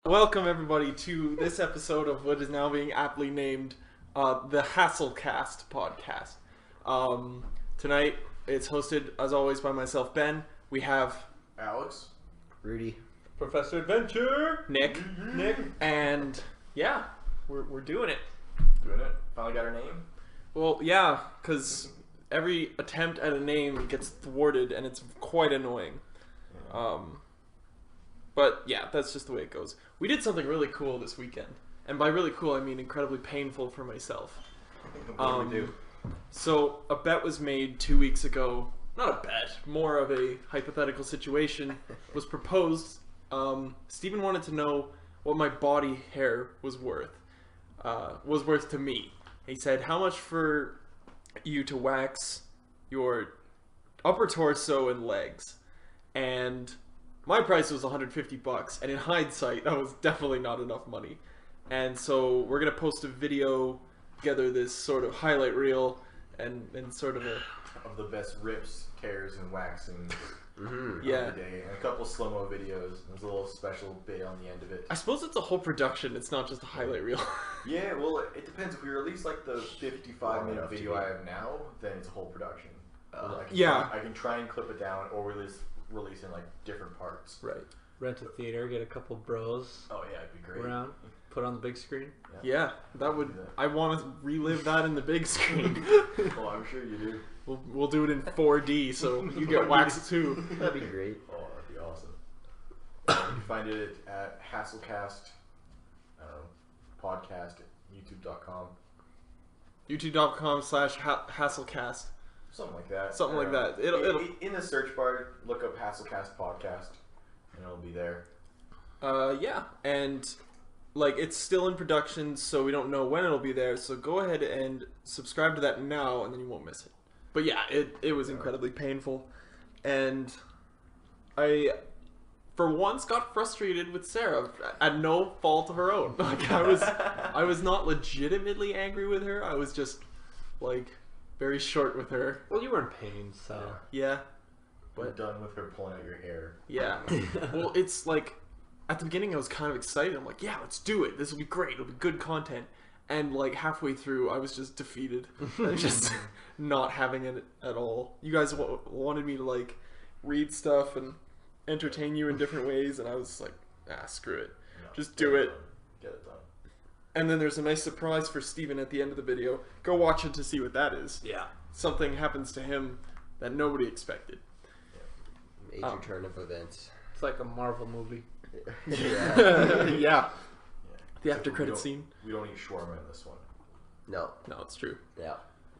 Welcome everybody to this episode of what is now being aptly named the Hasselcast podcast. Tonight it's hosted as always by myself, Ben. We have Alex, Rudi, Professor Adventure, Nick, and yeah, we're doing it. doing it. Finally got our name. Well, yeah, because every attempt at a name gets thwarted and it's quite annoying. But yeah, that's just the way it goes. We did something really cool this weekend. And by really cool, I mean incredibly painful for myself. What did we do? So a bet was made 2 weeks ago. Not a bet, more of a hypothetical situation was proposed. Steven wanted to know what my body hair was worth to me. He said, how much for you to wax your upper torso and legs? And my price was $150, and in hindsight, that was definitely not enough money. And so we're gonna post a video together, this sort of highlight reel, and sort of a Of the best rips, tears, and waxing yeah. of the day, and a couple slow-mo videos. There's a little special bit on the end of it. I suppose it's a whole production. It's not just a highlight reel. Yeah, well, it depends. If we release like the 55-minute video I have now, then it's a whole production. I can try and clip it down, or release in like different parts. Right. rent a theater, get a couple bros Oh yeah, it'd be great. around, put on the big screen. Yeah, that would. I want to relive that in the big screen. Oh, I'm sure you do. We'll do it in 4D, so you get waxed too. That'd be great. Oh, that'd be awesome. You can find it at Hasselcast, podcast at youtube.com. YouTube.com/Hasselcast. Something like that. Something like that. It'll in the search bar, look up Hasselcast podcast, and it'll be there. yeah, and like it's still in production, so we don't know when it'll be there. So go ahead and subscribe to that now, and then you won't miss it. But yeah, it was incredibly painful, and I, for once, got frustrated with Sarah at no fault of her own. Like I was not legitimately angry with her. I was just like very short with her. Well, you were in pain, so Yeah. We're done with her pulling out your hair. Yeah. Well, it's like at the beginning I was kind of excited. I'm like, yeah, let's do it. This will be great. It'll be good content. And like halfway through, I was just defeated. Just not having it at all. You guys wanted me to like read stuff and entertain you in different ways, and I was like, screw it. No, Just do it. Get it done. And then there's a nice surprise for Steven at the end of the video. Go watch it to see what that is. yeah. Something happens to him that nobody expected. Major turn of events. It's like a Marvel movie. Yeah. Yeah. The Except after credit we scene. We don't eat shawarma in this one. No. No, it's true. Yeah.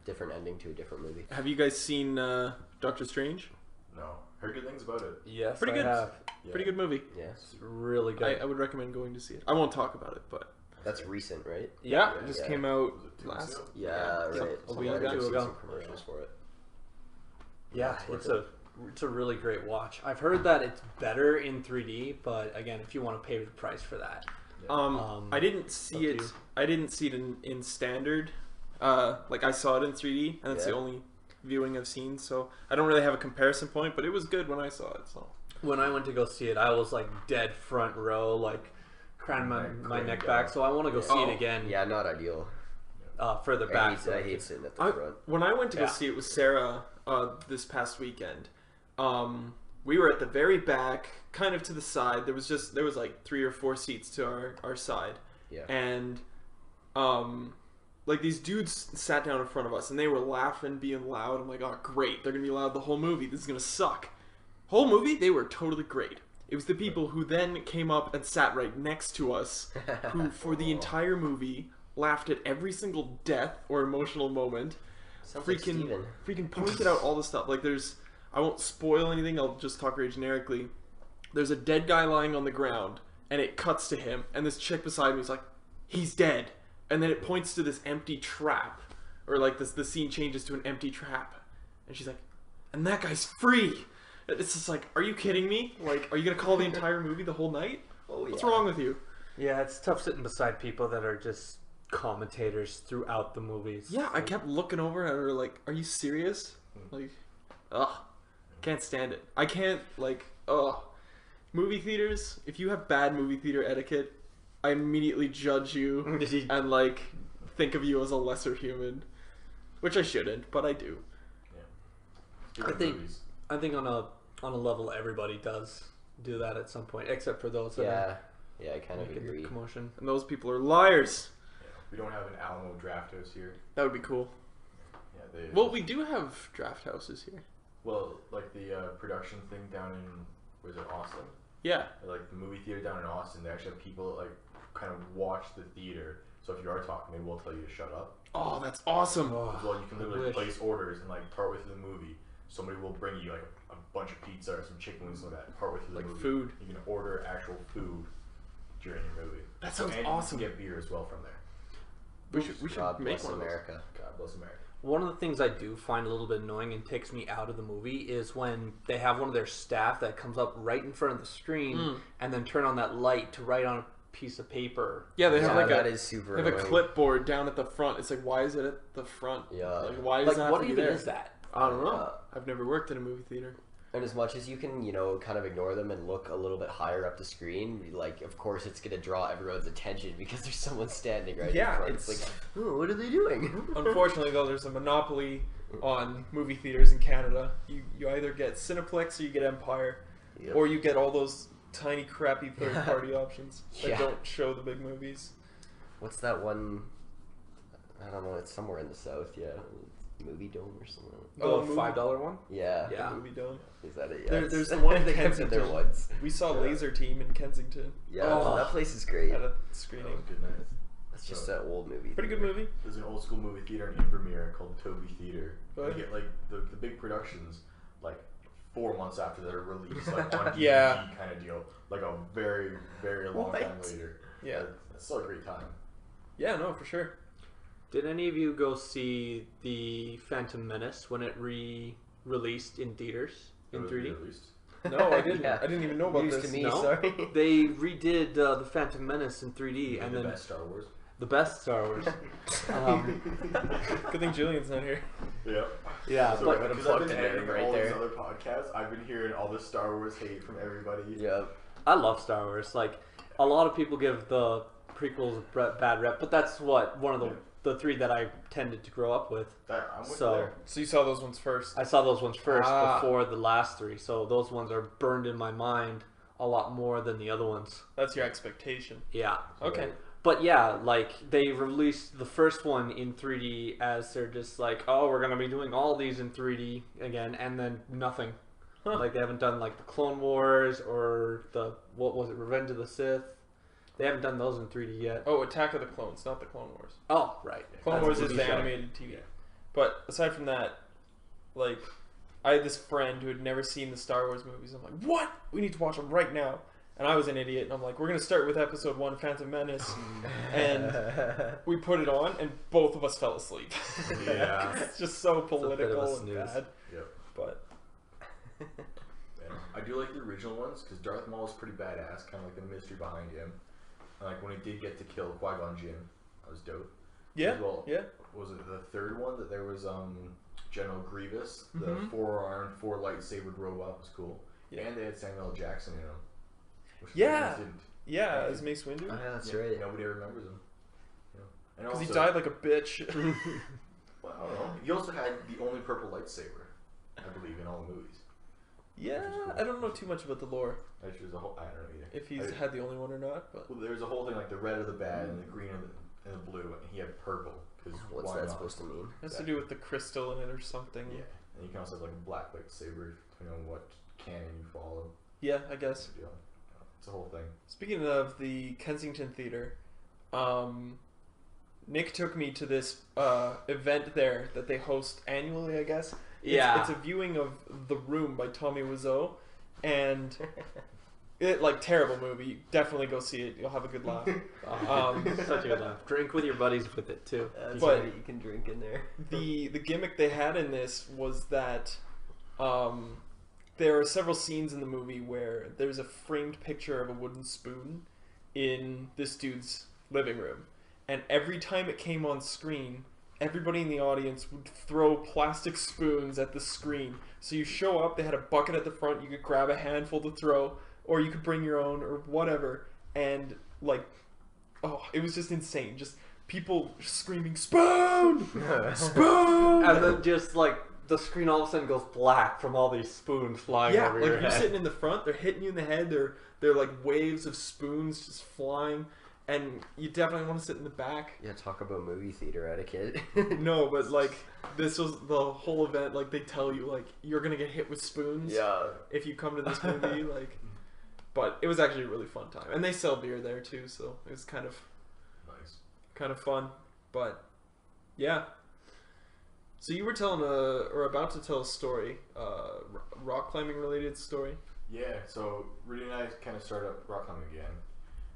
Different ending to a different movie. Have you guys seen Doctor Strange? No. Heard good things about it. Yes, Pretty I good. have. Yeah. Pretty good movie. Yeah. It's really good. I would recommend going to see it. I won't talk about it, but That's recent, right? yeah, Yeah. it just Yeah. came out Was it 2 last. weeks ago? Yeah, right. a week I or did two see ago. some commercials for it. Yeah, It's it's a really great watch. I've heard that it's better in 3D, but again, if you want to pay the price for that, I didn't see up it. to you. I didn't see it in standard. Like I saw it in 3D, and it's the Yeah. only viewing I've seen. So I don't really have a comparison point, but it was good when I saw it. So when I went to go see it, I was like dead front row, like craning my neck back. So I want to go see Oh. it again. Yeah, not ideal. Further back. I hate sitting at the front. when I went to go Yeah. see it with Sarah this past weekend, we were at the very back, kind of to the side. There was like 3 or 4 seats to our side. Yeah. And like these dudes sat down in front of us and they were laughing, being loud. I'm like, oh great, they're gonna be loud the whole movie. This is gonna suck. Whole movie, they were totally great. It was the people who then came up and sat right next to us, who for the entire movie laughed at every single death or emotional moment. Sounds like Steven. Freaking pointed out all the stuff. Like I won't spoil anything. I'll just talk very generically. There's a dead guy lying on the ground, and it cuts to him, and this chick beside me is like, he's dead. And then it points to this empty trap, or like the scene changes to an empty trap, and she's like, and that guy's free. It's just like, are you kidding me? Like, are you gonna call the entire movie the whole night? Oh, What's yeah. wrong with you? Yeah, it's tough sitting beside people that are just commentators throughout the movies. Yeah, I kept looking over at her like, are you serious? Like, ugh, can't stand it. I can't, like, ugh. movie theaters, if you have bad movie theater etiquette, I immediately judge you and like think of you as a lesser human, which I shouldn't, but I do. Yeah. I think on a level everybody does do that at some point, except for those that are I kind of agree. Commotion. And those people are liars. Yeah. We don't have an Alamo Draft House here. That would be cool. Yeah. Well, we do have draft houses here. Well, like the production thing down in, was it Austin? Yeah. Like the movie theater down in Austin, they actually have people that like kind of watch the theater. So if you are talking, they will tell you to shut up. Oh, that's awesome. Well, you can literally place orders and like partway through the movie, somebody will bring you like a bunch of pizza or some chicken wings and that partway through the movie. Food. You can order actual food during your movie. That sounds and awesome. You can get beer as well from there. We should God make bless one America. God bless America. One of the things I do find a little bit annoying and takes me out of the movie is when they have one of their staff that comes up right in front of the screen and then turn on that light to write on a piece of paper. Yeah, they have like that is super they have annoying. a clipboard down at the front. It's like, why is it at the front? Yeah. Like, why is Like, that? what to be even there? is that? I don't know. I've never worked in a movie theater. And as much as you can, kind of ignore them and look a little bit higher up the screen, like, of course it's going to draw everyone's attention because there's someone standing right in front. It's like, oh, what are they doing? Unfortunately, though, there's a monopoly on movie theaters in Canada. You either get Cineplex or you get Empire, or you get all those tiny, crappy third-party options that don't show the big movies. What's that one? I don't know. It's somewhere in the south. Yeah, Movie Dome or something. The $5 one? Yeah. Yeah. Movie Dome. Is that it? Yeah. There's the one in they kept it there Kensington. once. We saw Laser Team in Kensington Yeah, that place is great. at a That screening. was good night. It's just an old movie. Pretty good movie. There's an old school movie theater in Invermere called Toby Theater. Oh, They yeah. get like the big productions like 4 months after they're released, like on DVD Yeah. kind of deal, like a very, very long time What? later. Yeah. It's still a great time. Yeah, no, for sure. Did any of you go see the Phantom Menace when it re-released in theaters in It was 3D? released. No, I didn't. Yeah. I didn't even know about News this. to me, No? sorry. They redid the Phantom Menace in 3D and the then best Star Wars. the best Star Wars. Good thing Julian's not here. Yeah. Yeah, So but because I've plugged been in editing right all these there. other podcasts, I've been hearing all this Star Wars hate from everybody. Yeah. I love Star Wars. Like, a lot of people give the prequels a bad rep, but that's one of the three that I tended to grow up with. I'm with So- you there. So you saw those ones first. I saw those ones first Ah. before the last three, so those ones are burned in my mind a lot more than the other ones. That's your expectation. Yeah. Okay. But yeah, like, they released the first one in 3D as they're just like, oh, we're going to be doing all these in 3D again, and then nothing. Huh. Like, they haven't done, like, the Clone Wars or what was it, Revenge of the Sith? They haven't done those in 3D yet. Oh, Attack of the Clones, not the Clone Wars. Oh, right. Clone That's Wars a is TV the show. animated TV. But aside from that, like, I had this friend who had never seen the Star Wars movies. I'm like, what? We need to watch them right now. And I was an idiot, and I'm like, we're going to start with Episode 1, Phantom Menace. And we put it on, and both of us fell asleep. Yeah. It's just so a bit of a political and snooze. bad. Yep. But Yeah. I do like the original ones because Darth Maul is pretty badass, kind of like the mystery behind him. And, like when he did get to kill Qui-Gon Jinn, that was dope. yeah, As well, yeah. Was it the third one that there was General Grievous, the Mhm. 4-armed, 4 lightsabered robot was cool. Yeah. And they had Samuel L. Jackson in them. Which Yeah. they didn't. Yeah, as Mace Windu. Oh, yeah, that's Yeah, right. Nobody remembers him. You know. And Because he also- died like a bitch. Well, I don't know. He also had the only purple lightsaber, I believe, in all the movies. Yeah, I don't know too much about the lore. Actually, there's a whole. I don't know either. If he's I- had the only one or not, but Well, there's a whole thing like the red of the bad and the green of and the blue, and he had purple. Cause What's why that not? supposed to mean? it has to do with the crystal in it or something. Yeah, and you can also have like a black lightsaber depending on what canon you follow. Yeah, I guess. It's a deal. It's a whole thing. Speaking of the Kensington Theater, Nick took me to this event there that they host annually, I guess. Yeah. It's a viewing of The Room by Tommy Wiseau, and it like terrible movie. Definitely go see it. You'll have a good laugh. Such a good laugh. Drink with your buddies with it, too. That's But- right, you can drink in there. The gimmick they had in this was that there are several scenes in the movie where there's a framed picture of a wooden spoon in this dude's living room, and every time it came on screen, everybody in the audience would throw plastic spoons at the screen. So you show up, they had a bucket at the front, you could grab a handful to throw, or you could bring your own or whatever. And like, oh, it was just insane. Just people screaming, "Spoon! Spoon!" And then just like the screen all of a sudden goes black from all these spoons flying over your head. You're sitting in the front, they're hitting you in the head, they're like waves of spoons just flying, and you definitely want to sit in the back. Yeah, talk about movie theater etiquette. No, but like this was the whole event. Like they tell you like you're gonna get hit with spoons. Yeah. If you come to this movie, like. But it was actually a really fun time, and they sell beer there too, so it was kind of fun. But yeah. So you were telling or about to tell a story, rock climbing related story. Yeah. So Rudi and I kind of started up rock climbing again.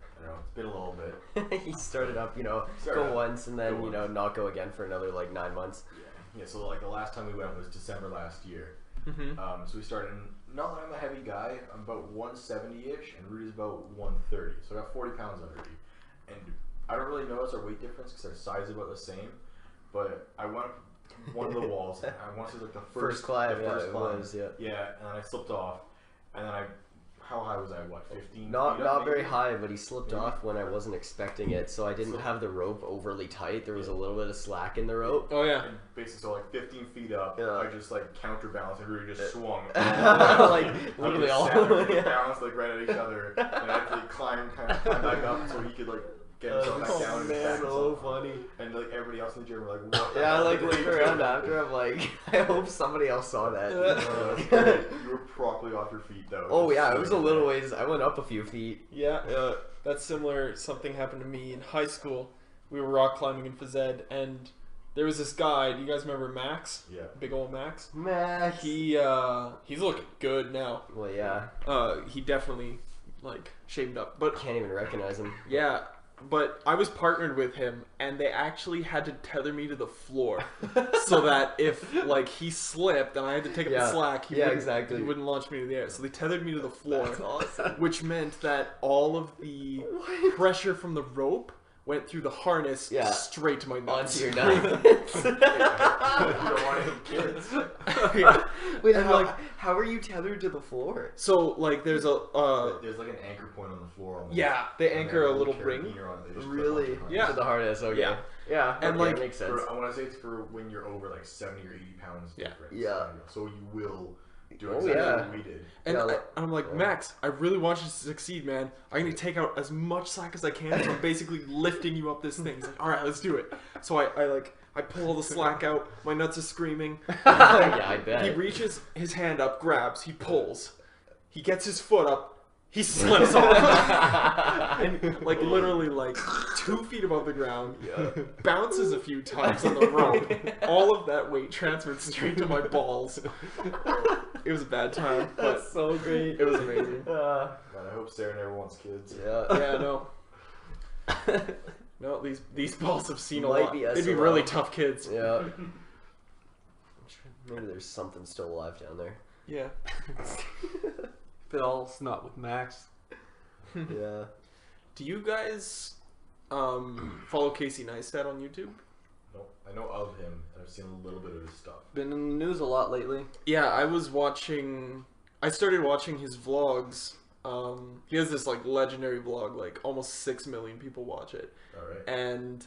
I don't know. It's been a little bit. He started up, go once and then not go again for another like 9 months. Yeah. So like the last time we went was December last year. Mm-hmm. So we started. Not that I'm a heavy guy. I'm about 170-ish, and Rudi's about 130. So I got 40 pounds on Rudi, and I don't really notice our weight difference because our size is about the same. But I went up one of the walls. And I wanted to like the first climb. The first climb. Yeah, and then I slipped off, and then how high was I? What, 15? Not very high, but he slipped off when I wasn't expecting it, so I didn't have the rope overly tight. There was a little bit of slack in the rope. Oh yeah. And basically, so like 15 feet up, I just like counterbalanced, and Rudi just swung. Like literally all. Balanced like right at each other, and I had to like, climb back up so he could like get himself back down. Man, so funny. And like everybody else in the gym were like, what? Yeah, like later around after, I'm like, I hope somebody else saw that. You were properly off your feet though. Oh yeah, it was a little ways. I went up a few feet. Yeah, that's similar. Something happened to me in high school. We were rock climbing in phys ed, and there was this guy. Do you guys remember Max? Yeah. Big old Max. Max. He's looking good now. Well, yeah. He definitely like shaved up, but Can't even recognize him. yeah. But I was partnered with him, and they actually had to tether me to the floor, so that if like he slipped and I had to take up the slack, he wouldn't launch me to the air. So they tethered me to the floor, That's awesome. which meant that all of the pressure from the rope went through the harness straight to my nuts. Onto your nuts. You don't want any kids. Yeah. Wait, how are you tethered to the floor? So like there's there's like an anchor point on the floor. Almost. Yeah, they anchor a little ring. Really? Yeah. To the harness. Okay. Yeah. And okay, like that makes sense. I want to say it's for when you're over like 70 or 80 pounds difference. Yeah. So you will do Oh, exactly yeah. what we did. And Yeah, I'm like, Max, I really want you to succeed, man. I'm going to take out as much slack as I can, so I'm basically lifting you up this thing. He's like, all right, let's do it. So I pull all the slack out. My nuts are screaming. Yeah, I bet. He reaches his hand up, grabs, he pulls. He gets his foot up. He slips off. And like literally like 2 feet above the ground. Bounces a few times on the rope. All of that weight transferred straight to my balls. It was a bad time. But That's so great. it was amazing. Man, I hope Sarah never wants kids. Yeah. Yeah, no. No, these balls have seen a Might lot. be They'd be SOL. really tough kids. Yeah. Maybe there's something still alive down there. Yeah. If it all's not with Max. Yeah. Do you guys follow Casey Neistat on YouTube? No, I know of him, and I've seen a little bit of his stuff. Been in the news a lot lately. Yeah, I started watching his vlogs. He has this like legendary vlog, like almost 6 million people watch it. All right. And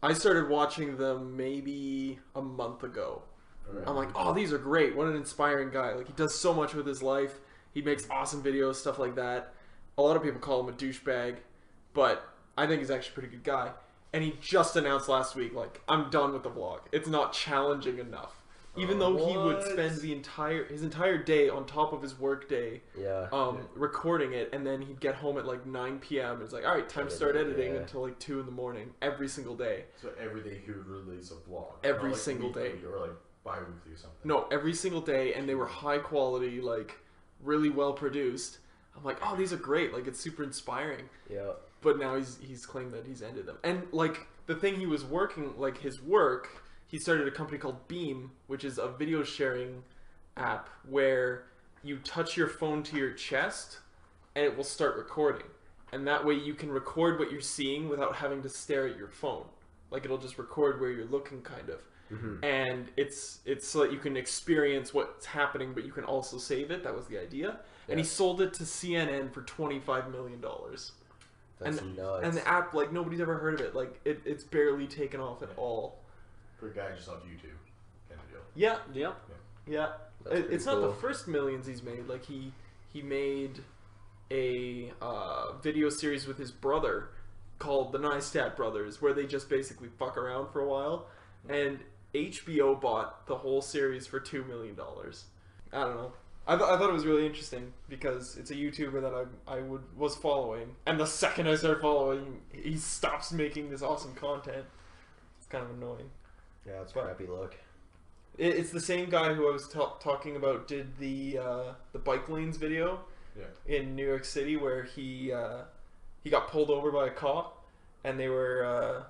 I started watching them maybe a month ago. All right. I'm like, oh, these are great. What an inspiring guy. Like, he does so much with his life. He makes awesome videos, stuff like that. A lot of people call him a douchebag, but I think he's actually a pretty good guy. And he just announced last week, like, I'm done with the vlog. It's not challenging enough. Even though he would spend his entire day on top of his work day, recording it, and then he'd get home at like 9 p.m. It's like, all right, time to start editing until like 2 in the morning every single day. So every day he would release a vlog. Every like single day. Or like bi-weekly or something. No, every single day, and they were high quality, like really well produced. I'm like, oh, these are great. Like, it's super inspiring. Yeah. But now he's claimed that he's ended them. And like the thing he was working, like his work, he started a company called Beam, which is a video sharing app where you touch your phone to your chest and it will start recording. And that way you can record what you're seeing without having to stare at your phone. Like, it'll just record where you're looking, kind of. and it's so that you can experience what's happening, but you can also save it. That was the idea, and he sold it to CNN for $25 million. That's nuts. And the app, like, nobody's ever heard of it. Like, it's barely taken off at all. For a guy just off YouTube, kind of deal. Yeah. Yep. Yeah. It's not the first millions he's made. Like, he made a video series with his brother called The Neistat Brothers, where they just basically fuck around for a while. And HBO bought the whole series for $2 million. I don't know. I thought it was really interesting because it's a YouTuber that I was following, and the second I started following, he stops making this awesome content. It's kind of annoying. Yeah, it's a crappy look. It's the same guy who I was talking about did the bike lanes video in New York City, where he got pulled over by a cop, and they were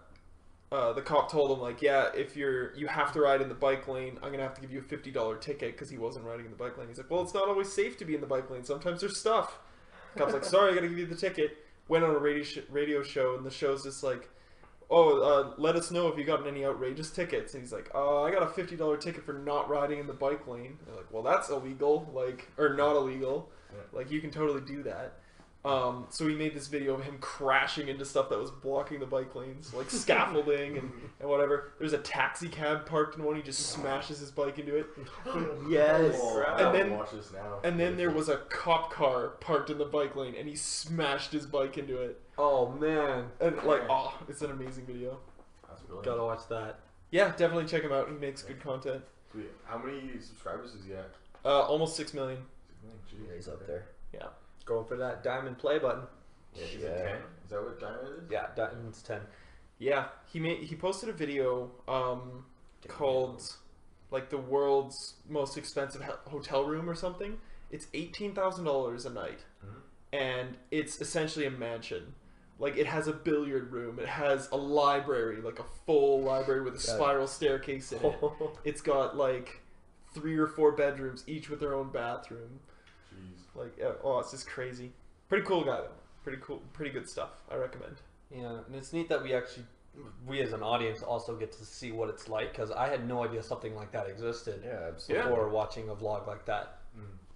the cop told him, like, yeah, if you have to ride in the bike lane, I'm gonna have to give you a $50 ticket because he wasn't riding in the bike lane. He's like, well, it's not always safe to be in the bike lane. Sometimes there's stuff. The cop's like, sorry, I gotta give you the ticket. Went on a radio show, and the show's just like, oh, let us know if you got any outrageous tickets. And he's like, I got a $50 ticket for not riding in the bike lane. And they're like, well, that's illegal, like, or not illegal. Like, you can totally do that. So he made this video of him crashing into stuff that was blocking the bike lanes, like scaffolding and whatever. There's a taxi cab parked in one. He just smashes his bike into it. Yes. And then there was a cop car parked in the bike lane, and he smashed his bike into it. Oh man! And it's an amazing video. That's brilliant. Gotta watch that. Yeah, definitely check him out. He makes good content. Sweet. How many subscribers is he at? Almost 6 million. 6 million. Yeah, he's up there. Yeah. Going for that diamond play button. Yeah, is it 10? Is that what diamond is? Yeah, diamond's 10. Yeah, he posted a video called like the world's most expensive hotel room or something. It's $18,000 a night, and it's essentially a mansion. Like, it has a billiard room, it has a library, like a full library with a spiral staircase in it. It's got like 3 or 4 bedrooms, each with their own bathroom. Like, it's just crazy. Pretty cool guy though. Pretty cool, pretty good stuff. I recommend. Yeah, and it's neat that we as an audience also get to see what it's like, because I had no idea something like that existed. Yeah, absolutely. Before watching a vlog like that.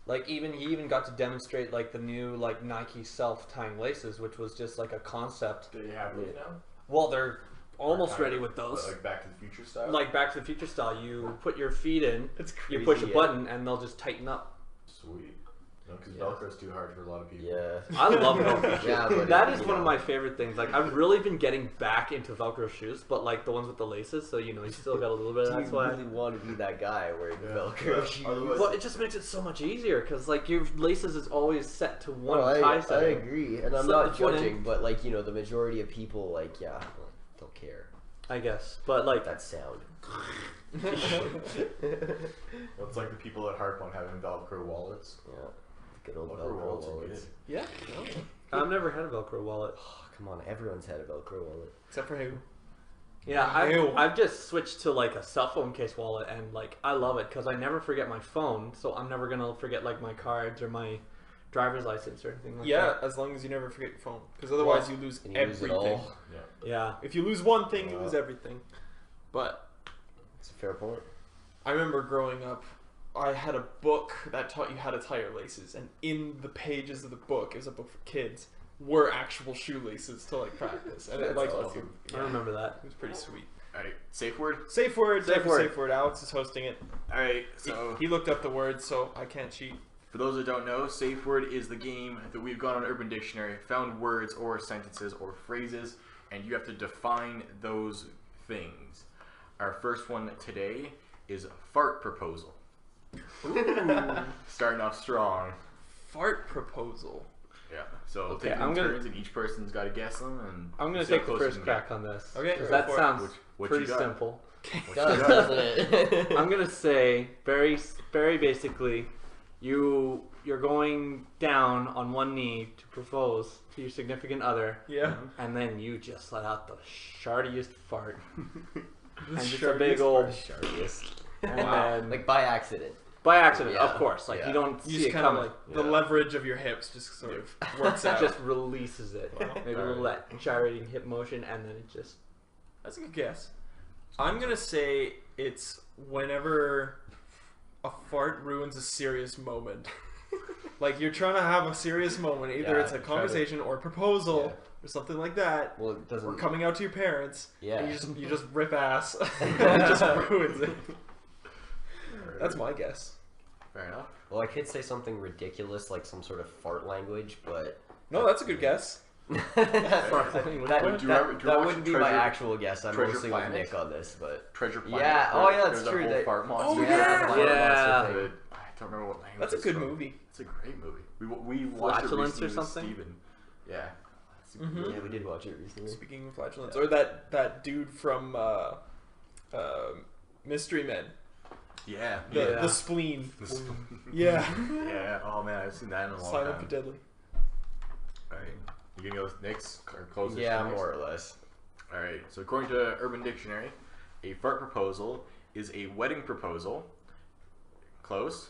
Like, he even got to demonstrate like the new like Nike self-tying laces, which was just like a concept. Do you have those now? Well, they're almost ready with those. Like Back to the Future style. Like Back to the Future style. You put your feet in, it's crazy, you push a button, and they'll just tighten up. Sweet. No, because Velcro's too hard for a lot of people. Yeah. I love Velcro. Yeah, but that is one of my favorite things. Like, I've really been getting back into Velcro shoes, but like the ones with the laces, so you still got a little bit of that. Do you really want to be that guy wearing Velcro shoes? Well, it just makes it so much easier, because like your laces is always set to one tie I setting. agree, and I'm not judging, but like, the majority of people, like, don't care. I guess, but like that sound. Well, it's like the people that harp on having Velcro wallets. Yeah. Good old Velcro wallets. Yeah. I've never had a Velcro wallet. Oh, come on, everyone's had a Velcro wallet. Except for who? Yeah, I've just switched to like a cell phone case wallet, and like I love it because I never forget my phone, so I'm never gonna forget like my cards or my driver's license or anything like that. Yeah, as long as you never forget your phone, because otherwise you lose everything. Lose it all. Yeah. If you lose one thing, you lose everything. But it's a fair point. I remember growing up, I had a book that taught you how to tie your laces, and in the pages of the book, it was a book for kids, were actual shoelaces to like practice. And That's like, awesome. I remember that. It was pretty sweet. Alright, safe word? Safe word. Safe word. Safe word. Alex is hosting it. Alright, so he looked up the word, so I can't cheat. For those that don't know, Safe Word is the game that we've gone on Urban Dictionary, found words or sentences or phrases, and you have to define those things. Our first one today is fart proposal. Starting off strong. Fart proposal. Yeah. So Okay, take them turns, and each person's got to guess them. And I'm gonna take the first crack on this. Okay, because go that for it. sounds What pretty you got? simple. Doesn't it? I'm gonna say very basically, you're going down on one knee to propose to your significant other. Yeah. And then you just let out the shardiest fart. The And just a big old Sharpiest. and Wow. then, Like by accident. by accident, Yeah. of course. Like you don't You see just it kind of coming. like the leverage of your hips just sort of works out. Just releases it. Wow. Maybe a little that gyrating hip motion, and then it just. That's a good guess. I'm gonna say it's whenever a fart ruins a serious moment. Like you're trying to have a serious moment. Either it's a conversation or a proposal or something like that. Well, it doesn't. Or coming out to your parents. Yeah. And you just rip ass. And it just ruins it. That's my guess. Fair enough. Well, I could say something ridiculous like some sort of fart language, but No, that's a good guess. that wouldn't be my actual guess. I'm mostly with Nick on this, but Treasure Planet. Yeah. Oh yeah, that's true. Whole fart monster. Yeah. I don't remember what language. That's a good movie. It's a great movie. We watched it recently or something. with Steven. Yeah. Yeah, we did watch it recently. Speaking of flatulence, or that dude from Mystery Men. Yeah. The spleen. The spleen. Yeah. Yeah. Oh man, I've seen that in a long Silent time. but deadly. All right. You gonna go with Nick's or closest? Yeah, more or less. All right. So according to Urban Dictionary, a fart proposal is a wedding proposal. Close.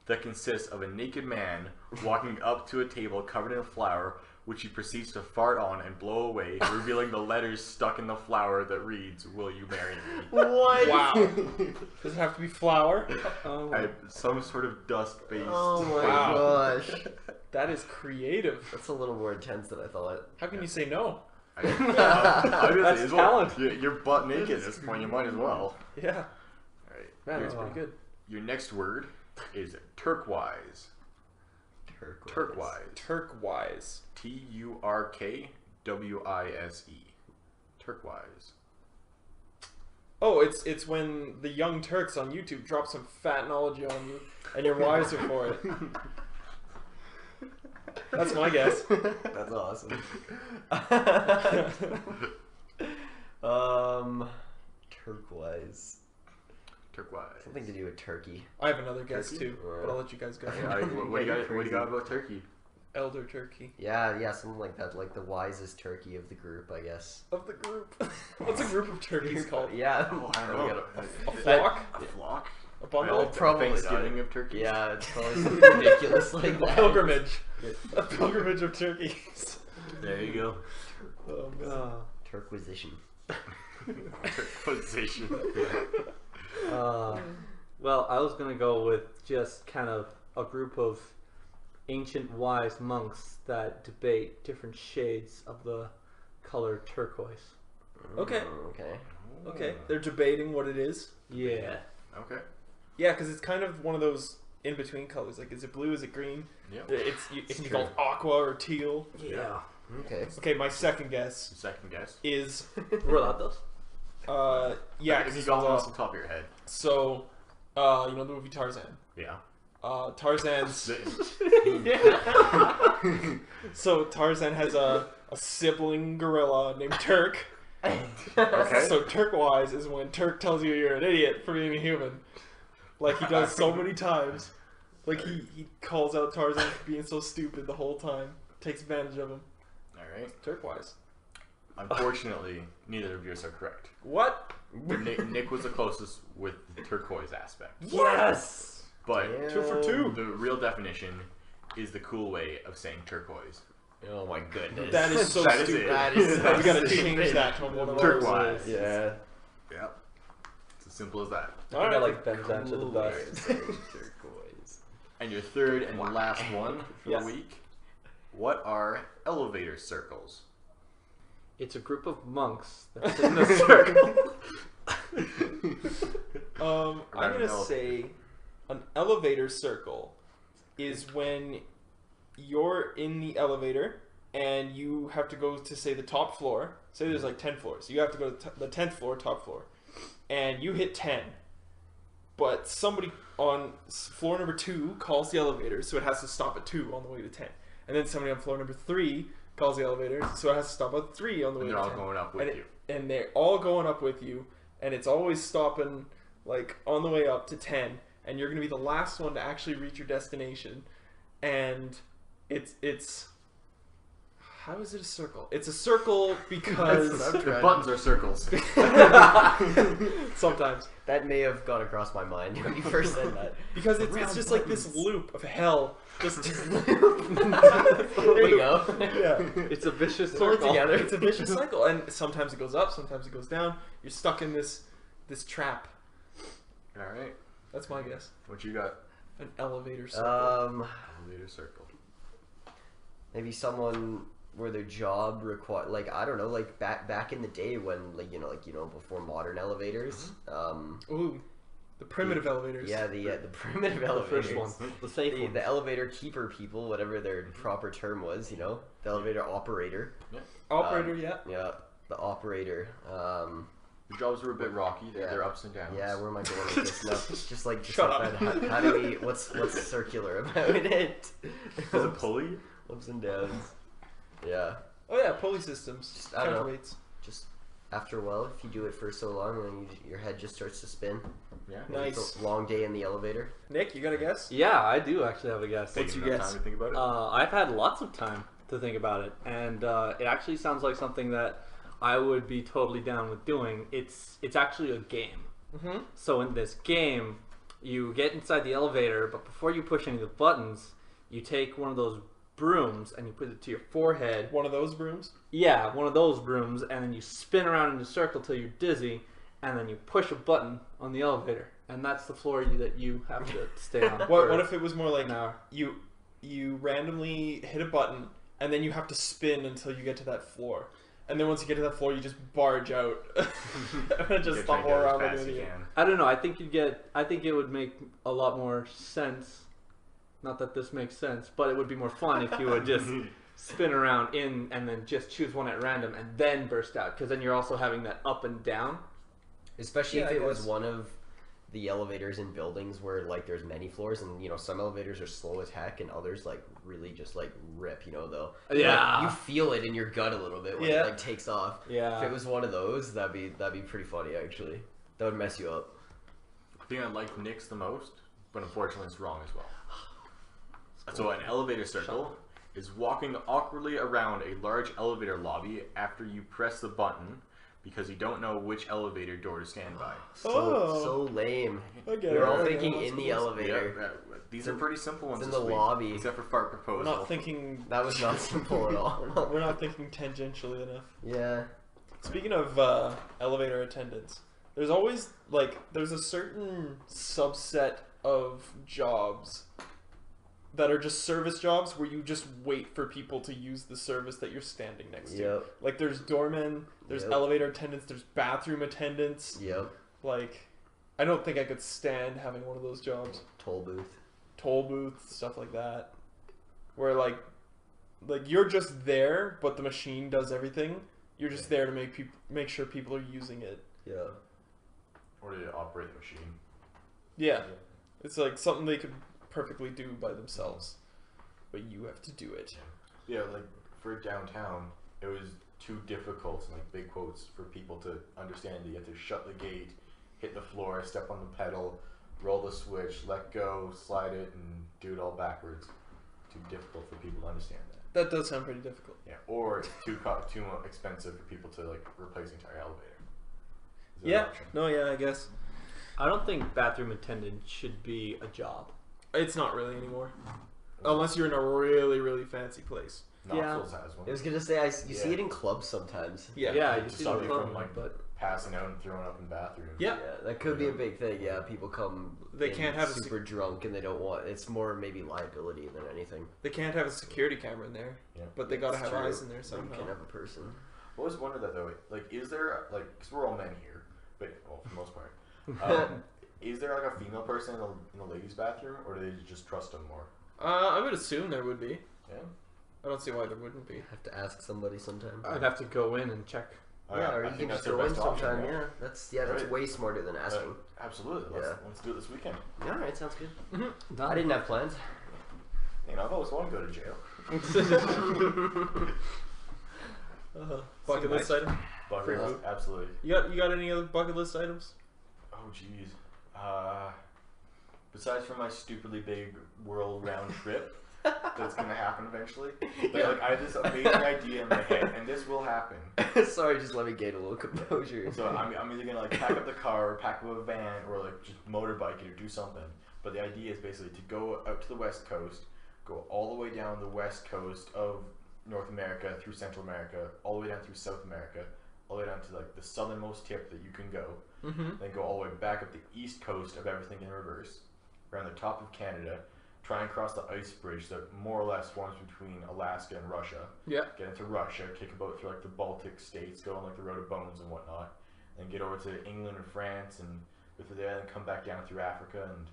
That consists of a naked man walking up to a table covered in a flower, which he proceeds to fart on and blow away, revealing the letters stuck in the flower that reads, "Will you marry me?" What? Wow. Does it have to be flour? Some sort of dust-based. Oh my Wow. gosh. That is creative. That's a little more intense than I thought. How can you say no? That's talent. You're butt naked at this point. You might as well. Yeah. All right. Man, that's pretty good. Your next word is turquoise. Turquoise. Turquoise. Turkwise. Turquoise. Oh, it's when the Young Turks on YouTube drop some fat knowledge on you, and you're wiser for it. That's my guess. That's awesome. Turquoise. Turquoise. Something to do with turkey. I have another guess Turkey? too, but I'll let you guys go. What do you got about turkey? Elder turkey. Yeah, something like that. Like the wisest turkey of the group, I guess. Of the group. What's a group of turkeys called? Yeah. Oh, I don't know. A flock? A flock? A bundle? Probably Thanksgiving of turkeys? Yeah, it's probably something ridiculous like A that. pilgrimage. A pilgrimage of turkeys. There you go. Oh, man. Turquisition. Position. Well, I was gonna go with just kind of a group of ancient wise monks that debate different shades of the color turquoise. Okay. Okay. They're debating what it is. Yeah. Okay. Yeah, because it's kind of one of those in between colors. Like, is it blue? Is it green? Yep. It can be called aqua or teal. Yeah. Okay. Okay, my second guess Second guess. is We're allowed those? yeah. If you got one off the top of your head. So, you know the movie Tarzan. Yeah. Tarzan's. So Tarzan has a sibling gorilla named Turk. Okay. So turquoise is when Turk tells you you're an idiot for being a human, like he does so many times. Like he calls out Tarzan for being so stupid the whole time, takes advantage of him. All right. Turquoise. Unfortunately, neither of yours are correct. What? Nick was the closest with the turquoise aspect. Yes! But Yeah. 2 for 2. the real definition is the cool way of saying turquoise. Oh my goodness. That is so That is stupid. it. That is so We gotta stupid. change that to one of those. Turquoise. Yeah. Yep. It's as simple as that. I think I like Ben's answer the best. Turquoise. And your third and last one for Yes. the week. What are elevator circles? It's a group of monks that sit in a circle. I'm gonna say an elevator circle is when you're in the elevator and you have to go to, say, the top floor. Say there's like 10 floors. So you have to go to the 10th floor, top floor. And you hit 10. But somebody on floor number 2 calls the elevator, so it has to stop at 2 on the way to 10. And then somebody on floor number 3 calls the elevator, so it has to stop at 3 on the way And to they're 10. all going up with you. And they're all going up with you, and it's always stopping like on the way up to 10, and you're gonna be the last one to actually reach your destination. And it's how is it a circle? It's a circle because The buttons are circles. sometimes That may have gone across my mind when you first said that. because it's just like this loop of hell. Just There you go. yeah. It's a vicious Pull it circle. together. It's a vicious cycle, and sometimes it goes up, sometimes it goes down. You're stuck in this this trap. All right. That's my guess. What you got? An elevator circle. Elevator circle. Maybe someone where their job require, like, I don't know, like back in the day when, like, before modern elevators. Ooh, the primitive elevators. Yeah, the primitive elevators. The first one, the safe one. The elevator keeper people, whatever their proper term was, the elevator operator. Yeah. Operator, yeah. Yeah, the operator. The jobs were a bit rocky. They're ups and downs. Yeah, where am I going with this? No, just like Shut up. that. How do we? What's circular about it? Is it pulley? Ups and downs. Yeah. Oh yeah, pulley systems. Just, I don't know. Counterweights. Just after a while, if you do it for so long, then your head just starts to spin. Yeah. Nice. It's a long day in the elevator. Nick, you got a guess? Yeah, I do actually have a guess. What's your Taking enough guess? time to think about it. I've had lots of time to think about it, and it actually sounds like something that I would be totally down with doing. It's actually a game. Mm-hmm. So in this game, you get inside the elevator, but before you push any of the buttons, you take one of those brooms and you put it to your forehead. One of those brooms? Yeah, one of those brooms, and then you spin around in a circle till you're dizzy, and then you push a button on the elevator, and that's the floor that you have to stay on. What if it was more like an hour? you randomly hit a button and then you have to spin until you get to that floor, and then once you get to that floor, you just barge out and just stumble around like an idiot. I don't know. I think it would make a lot more sense. Not that this makes sense, but it would be more fun if you would just spin around in and then just choose one at random and then burst out, because then you're also having that up and down. Especially Yeah, if it I was guess. one of the elevators in buildings where, like, there's many floors, and some elevators are slow as heck and others like really just like rip, though. Yeah. Like, you feel it in your gut a little bit when Yeah. it like takes off. Yeah. If it was one of those, that'd be pretty funny actually. That would mess you up. I think I like Nick's the most, but unfortunately it's wrong as well. So an elevator circle is walking awkwardly around a large elevator lobby after you press the button because you don't know which elevator door to stand by. So lame. I get We're it. all Okay, thinking that's in the cool. elevator. These are pretty simple ones. It's in this the week, lobby. except for fart We're proposal. not thinking. That was not simple at all. We're not thinking tangentially enough. Yeah. Speaking of elevator attendants, there's always there's a certain subset of jobs that are just service jobs where you just wait for people to use the service that you're standing next to. Yep. Like there's doormen, there's Yep. elevator attendants, there's bathroom attendants. Yep. Like, I don't think I could stand having one of those jobs. Toll booth. Toll booths, stuff like that, where like you're just there, but the machine does everything. You're just there to make sure people are using it. Yeah. Or to operate the machine. Yeah, it's like something they could perfectly do by themselves, but you have to do it. Yeah, like for downtown, it was too difficult, like big quotes, for people to understand that you have to shut the gate, hit the floor, step on the pedal, roll the switch, let go, slide it, and do it all backwards. Too difficult for people to understand that. That does sound pretty difficult. Yeah, or it's too expensive for people to like replace the entire elevator. Is that an Yeah, option? no, yeah, I guess. I don't think bathroom attendant should be a job. It's not really anymore. Unless you're in a really, really fancy place. Knoxville's has one. I was gonna say, you see it in clubs sometimes. Yeah. Yeah, To you see stop the you club, from like but passing out and throwing up in bathrooms. Yeah. That could be a big thing. Yeah, people come. They in can't have a super drunk and they don't want. It's more maybe liability than anything. They can't have a security camera in there, Yeah. but they gotta It's have true. eyes in there You somehow. can have a person. I always wonder that though. Like, is there like, because we're all men here, but well, for the most part, is there like a female person in the ladies' bathroom, or do they just trust them more? I would assume there would be. Yeah. I don't see why there wouldn't be. Have to ask somebody sometime. I'd have to go in and check. Yeah, or I you think can that's just their go in best option, sometime. right? Yeah, that's Right. way smarter than asking. Absolutely. Let's do it this weekend. Yeah, all right, sounds good. Done. I didn't have plans. You know, I've always wanted to go to jail. Bucket list item. Bucket list, absolutely. You got any other bucket list items? Oh jeez. Besides from my stupidly big world round trip that's gonna happen eventually, but like I have this amazing idea in my head, and this will happen. Sorry, just let me gain a little composure. So I'm either gonna like pack up the car, or pack up a van, or like just motorbike it or do something. But the idea is basically to go out to the west coast, go all the way down the west coast of North America through Central America, all the way down through South America, all the way down to like the southernmost tip that you can go, Mm-hmm. then go all the way back up the east coast of everything in reverse, around the top of Canada, try and cross the ice bridge that more or less forms between Alaska and Russia. Yeah. Get into Russia, kick a boat through like the Baltic states, go on like the Road of Bones and whatnot, and get over to England and France, and go through there, and come back down through Africa, and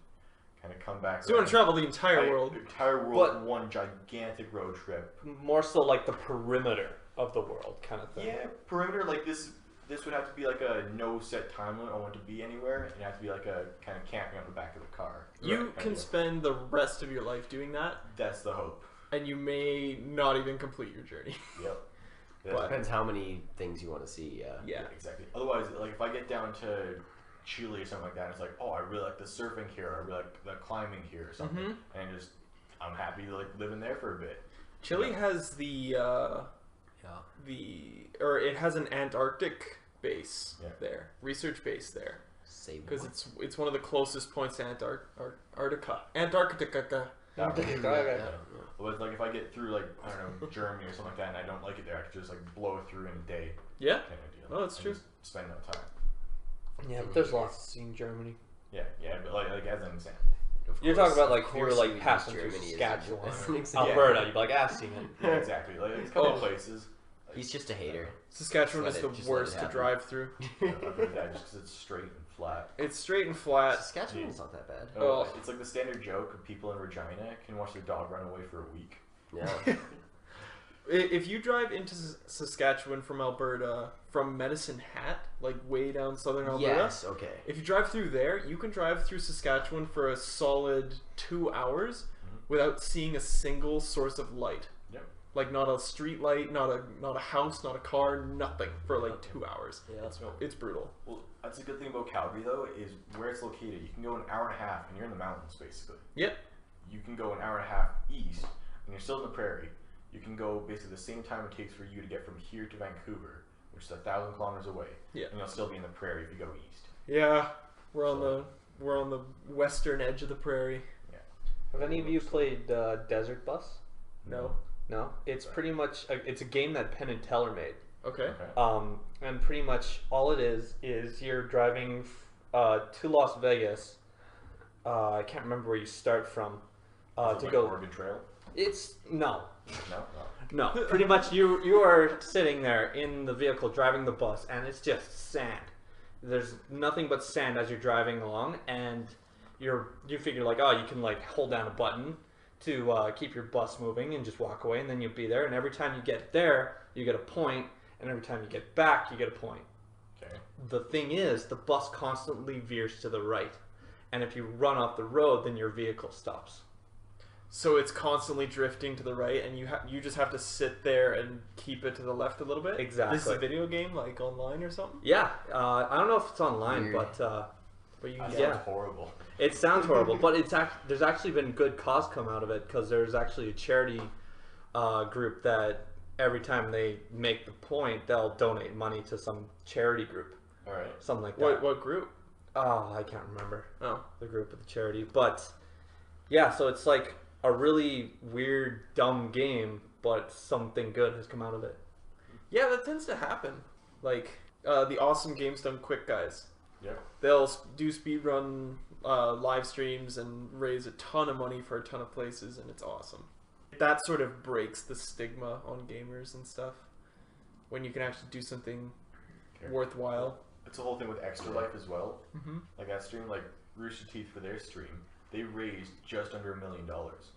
kind of come back. So you want to travel the entire world? The entire world in one gigantic road trip. More so like the perimeter of the world kind of thing. Yeah, perimeter like this. This would have to be like a no set time limit on when to be anywhere. It'd have to be like a kind of camping on the back of the car. You can spend the rest of your life doing that, That's the hope. and you may not even complete your journey. Yep. But- Depends how many things you want to see. Yeah. Yeah. Exactly. Otherwise, like if I get down to Chile or something like that, it's like, oh, I really like the surfing here. I really like the climbing here or something, Mhm. and just I'm happy to like living there for a bit. Chile has it has an Antarctic base there, research base there, Save because one. it's one of the closest points to Antarctica. Antarctica. But like if I get through like I don't know Germany or something like that, and I don't like it there, I can just like blow through in a day. Yeah. Kind of deal. Oh, that's And true. just spend no time. Yeah, but there's lots to see in Germany. Yeah, but like as an example. You're talking about like Of if you were course like we use passing through Germany as Saskatchewan, an or example. Alberta, you'd be like, seen it. Yeah, exactly. Like there's a couple of places. Like, He's just a hater. Saskatchewan Just is let the it- just let it worst to happen. drive through. I've heard that just because it's straight and flat. It's straight and flat. Saskatchewan's not that bad. Oh. It's like the standard joke of people in Regina can watch their dog run away for a week. Yeah. If you drive into Saskatchewan from Alberta, from Medicine Hat, like way down southern Alberta, Yes. Okay. if you drive through there, you can drive through Saskatchewan for a solid 2 hours without seeing a single source of light. Yep. Like not a street light, not a house, not a car, nothing for like 2 hours. Yeah. It's brutal. Well, that's a good thing about Calgary though, is where it's located. You can go an hour and a half, and you're in the mountains basically. Yep. You can go an hour and a half east, and you're still in the prairie. You can go basically the same time it takes for you to get from here to Vancouver, which is 1,000 kilometers away. Yeah. And you'll still be in the prairie if you go east. Yeah, we're on the western edge of the prairie. Have any of you played Desert Bus? No. No. It's pretty much it's a game that Penn and Teller made. Okay. And pretty much all it is you're driving to Las Vegas. I can't remember where you start from. Is it To like go. Oregon Trail? It's no. No. No, pretty much you are sitting there in the vehicle driving the bus, and it's just sand. There's nothing but sand as you're driving along, and you figure like, oh, you can like hold down a button to keep your bus moving and just walk away, and then you'll be there. And every time you get there, you get a point, and every time you get back, you get a point. Okay. The thing is, the bus constantly veers to the right, and if you run off the road, then your vehicle stops. So it's constantly drifting to the right, and you just have to sit there and keep it to the left a little bit. Exactly. This is a video game, like online or something. Yeah, I don't know if it's online, Weird. but you That Yeah. sounds horrible. it sounds horrible. But there's actually been good cause come out of it, because there's actually a charity group that every time they make the point, they'll donate money to some charity group, All right. something like that. What group? Oh, I can't remember Oh, the group of the charity, but yeah, so it's like a really weird, dumb game, but something good has come out of it. yeah, that tends to happen. Like the Awesome Games Done Quick guys. Yep. They'll do speedrun live streams and raise a ton of money for a ton of places, and it's awesome. That sort of breaks the stigma on gamers and stuff. When you can actually do something Okay. worthwhile. It's the whole thing with Extra Life as well. Mm-hmm. Like that stream, like Rooster Teeth for their stream, they raised just under $1 million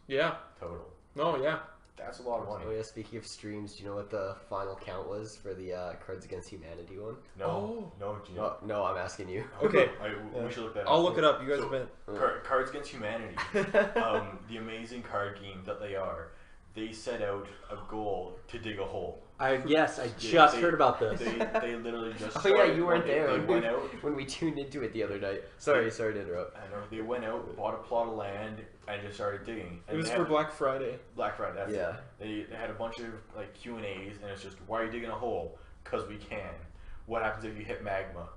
Yeah. total. Oh, yeah. That's a lot of money. Oh yeah. Speaking of streams, do you know what the final count was for the Cards Against Humanity one? No, do you know? No, I'm asking you. Okay. We should look that up. I'll look it up. You guys So- have been. Cards Against Humanity, the amazing card game that they are, they set out a goal to dig a hole. I Yeah, just they- heard about this. They literally just. Oh yeah, started you weren't one day, there They when went we, out. when we tuned into it the other night. Sorry to interrupt. I know they went out, bought a plot of land, and just started digging. And It was they for had- Black Friday. Black Friday. That's Yeah. it. They had a bunch of like Q&As, and it's just, why are you digging a hole? Because we can. What happens if you hit magma?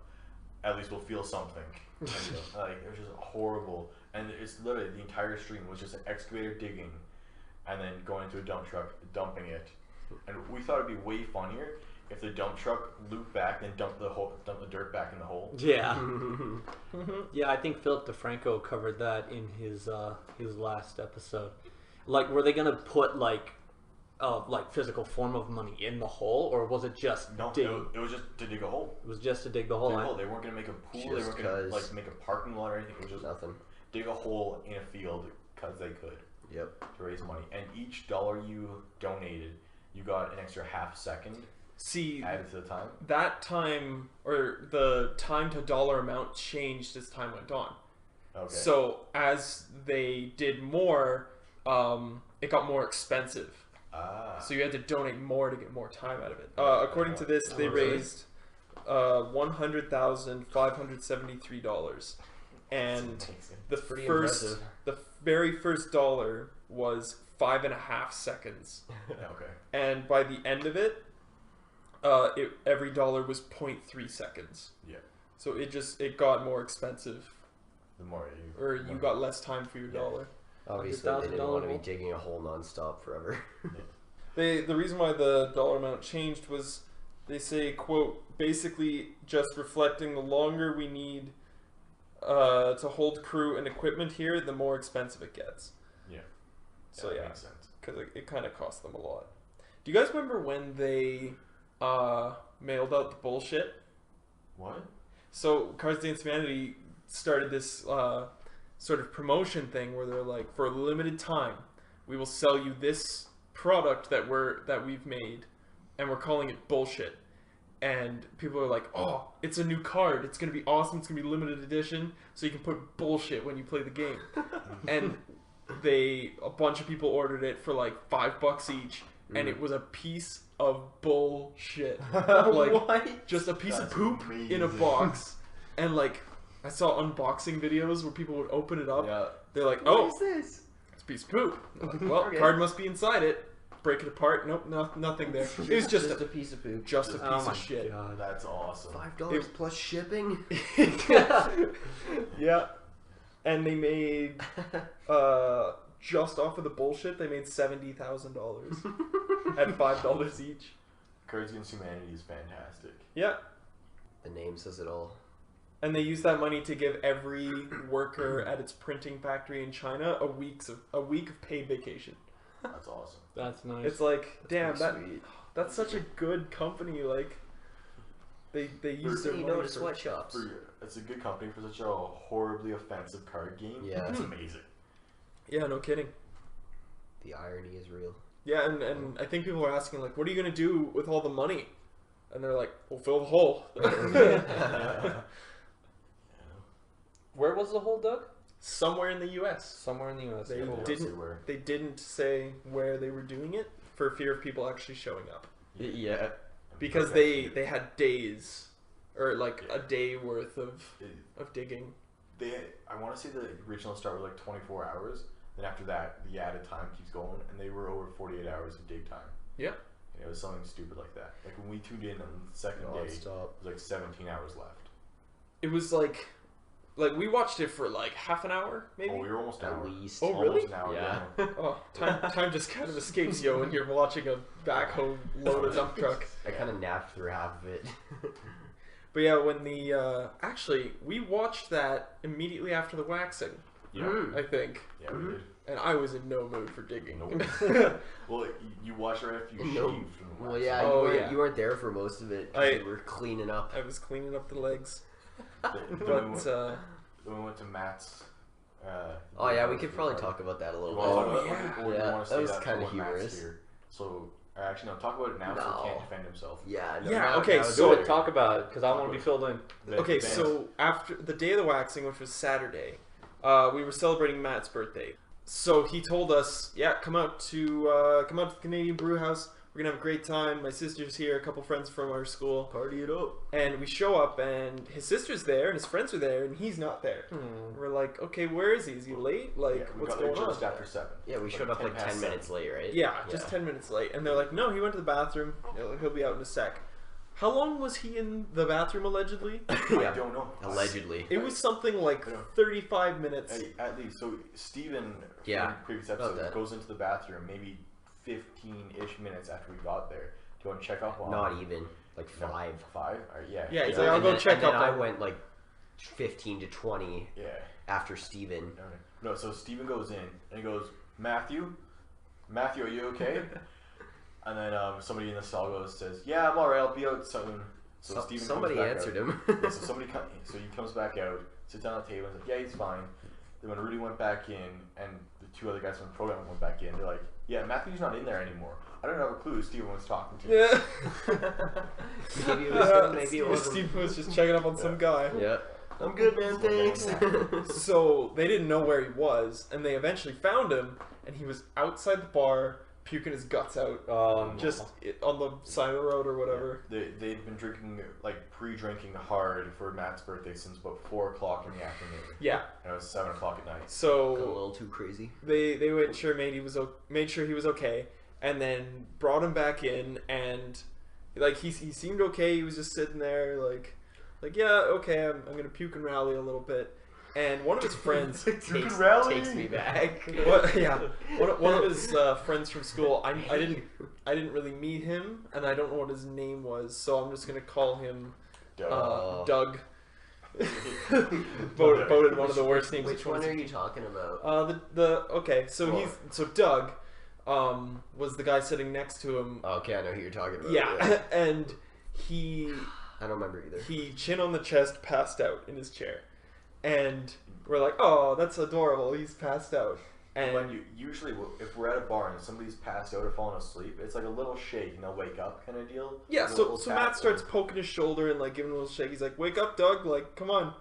At least we'll feel something. And, like it was just horrible, and it's literally the entire stream was just an excavator digging, and then going into a dump truck, dumping it. And we thought it'd be way funnier if the dump truck loop back and dump the dirt back in the hole. Yeah. Yeah, I think Philip DeFranco covered that in his last episode. Like, were they gonna put like physical form of money in the hole, or was it just it was just to dig a hole. It was just to dig the hole. They weren't gonna make a pool. They weren't gonna like make a parking lot or anything. It was just nothing. Dig a hole in a field because they could. Yep. To raise money, and each dollar you donated, you got an extra half second. Added to the time. That time, or the time to dollar amount, changed as time went on. Okay. So as they did more, it got more expensive. So you had to donate more to get more time out of it. According to this, they raised $100,573, and the very first dollar was 5.5 seconds. Okay. And by the end of it, every dollar was 0.3 seconds. Yeah. So it got more expensive. The more you got less time for your dollar. Obviously, they didn't want to be digging a hole nonstop forever. The reason why the dollar amount changed was they say, quote, basically just reflecting the longer we need to hold crew and equipment here, the more expensive it gets. Yeah. So that makes sense. Because it kind of cost them a lot. Do you guys remember when they mailed out the bullshit? What? So Cards Against Humanity started this sort of promotion thing where they're like, for a limited time, we will sell you this product that we've made, and we're calling it bullshit. And people are like, oh, it's a new card, it's gonna be awesome, it's gonna be limited edition, so you can put bullshit when you play the game. And a bunch of people ordered it for like $5 each, and it was a piece of bullshit. Like, what? Just a piece of poop in a box. And like, I saw unboxing videos where people would open it up. Yeah. They're like, oh, what is this? it's a piece of poop. I'm like, well, card must be inside it. Break it apart. Nope, nothing there. It was just a piece of poop. Just a piece of shit. God. That's awesome. $5 plus shipping. Yeah. And they made just off of the bullshit, they made $70,000 at $5 each. Cards Against Humanity is fantastic. Yeah. The name says it all. And they used that money to give every worker at its printing factory in China a week of paid vacation. That's awesome. That's nice. It's like, damn, sweet. that's such a good company. Like, they use their money to sweatshops. It's a good company for such a horribly offensive card game. Yeah. It's amazing. Yeah, no kidding. The irony is real. Yeah, and I think people are asking, like, what are you going to do with all the money? And they're like, we'll fill the hole. Where was the hole dug? Somewhere in the U.S. Somewhere in the U.S. They Cool. They didn't say where they were doing it for fear of people actually showing up. Yeah. Because they had days, or like a day worth of digging. I want to say the original start was like 24 hours. Then after that, the added time keeps going, and they were over 48 hours of dig time. Yeah. And it was something stupid like that. Like when we tuned in on the second day, it was like 17 hours left. It was like we watched it for like half an hour, maybe. Oh, we were almost an hour. At least. Oh, really? Almost an hour. Yeah. Oh, time just kind of escapes you when you're watching a backhoe load a dump truck. I kind of napped through half of it. But yeah, when the actually we watched that immediately after the waxing. Yeah. I think. Yeah, we did. And I was in no mood for digging. Nope. Well, you watched right after you shaved from the wax. Well, yeah, you weren't there for most of it. You were cleaning up. I was cleaning up the legs. Then we went to Matt's. Oh yeah, we could probably talk about that a little bit. Yeah, that was kind of humorous. So actually, no, talk about it now so he can't defend himself. Yeah. No, Yeah. now, Okay. now So talk about it because I want to be filled in. Okay. So after the day of the waxing, which was Saturday, we were celebrating Matt's birthday. So he told us, yeah, come out to the Canadian Brew House. We're gonna have a great time. My sister's here, a couple friends from our school. Party it up. And we show up, and his sister's there, and his friends are there, and he's not there. We're like, okay, where is he? Is he late? Like, we what's got there going on? just after 7. Yeah, we showed up like 10 minutes late, right? Yeah, just 10 minutes late. And they're like, no, he went to the bathroom. He'll be out in a sec. How long was he in the bathroom, allegedly? I don't know. Allegedly. It was something like 35 minutes. At least. So Steven, Yeah, from the previous episode, goes into the bathroom maybe 15-ish minutes after we got there you want to check up on? Not even. Like 5. 5? Yeah. Yeah, he's like, I'll go check up. I went like 15 to 20 after Steven. Okay. No, so Steven goes in and he goes, Matthew, are you okay? And then somebody in the stall says, yeah, I'm alright, I'll be out soon. So Steven somebody answered him. So he comes back out, sits down at the table and says, yeah, he's fine. Then when Rudi went back in and the 2 other guys from the program went back in, they're like, yeah, Matthew's not in there anymore. I don't have a clue who Steven was talking to. Yeah. Maybe it was him, maybe it wasn't. Steven was just checking up on some guy. Yeah. I'm good, man, thanks. So they didn't know where he was, and they eventually found him, and he was outside the bar, puking his guts out, just on the side of the road or whatever. They'd been drinking, like pre-drinking hard for Matt's birthday since about 4 o'clock in the afternoon. Yeah. And it was 7 o'clock at night. So a little too crazy. They made sure he was okay, and then brought him back in, and like he seemed okay. He was just sitting there like yeah, okay, I'm gonna puke and rally a little bit. And one of his friends takes me back. One of his friends from school. I didn't really meet him, and I don't know what his name was, so I'm just gonna call him Doug. Voted one of the worst names. Which one are you talking about? So Doug was the guy sitting next to him. Okay, I know who you're talking about. Yeah. And I don't remember either. He chin on the chest, passed out in his chair. And we're like, oh, that's adorable. He's passed out. And when usually, if we're at a bar and somebody's passed out or fallen asleep, it's like a little shake and they'll wake up kind of deal. Yeah, so Matt starts poking his shoulder and like giving a little shake. He's like, wake up, Doug. Like, come on.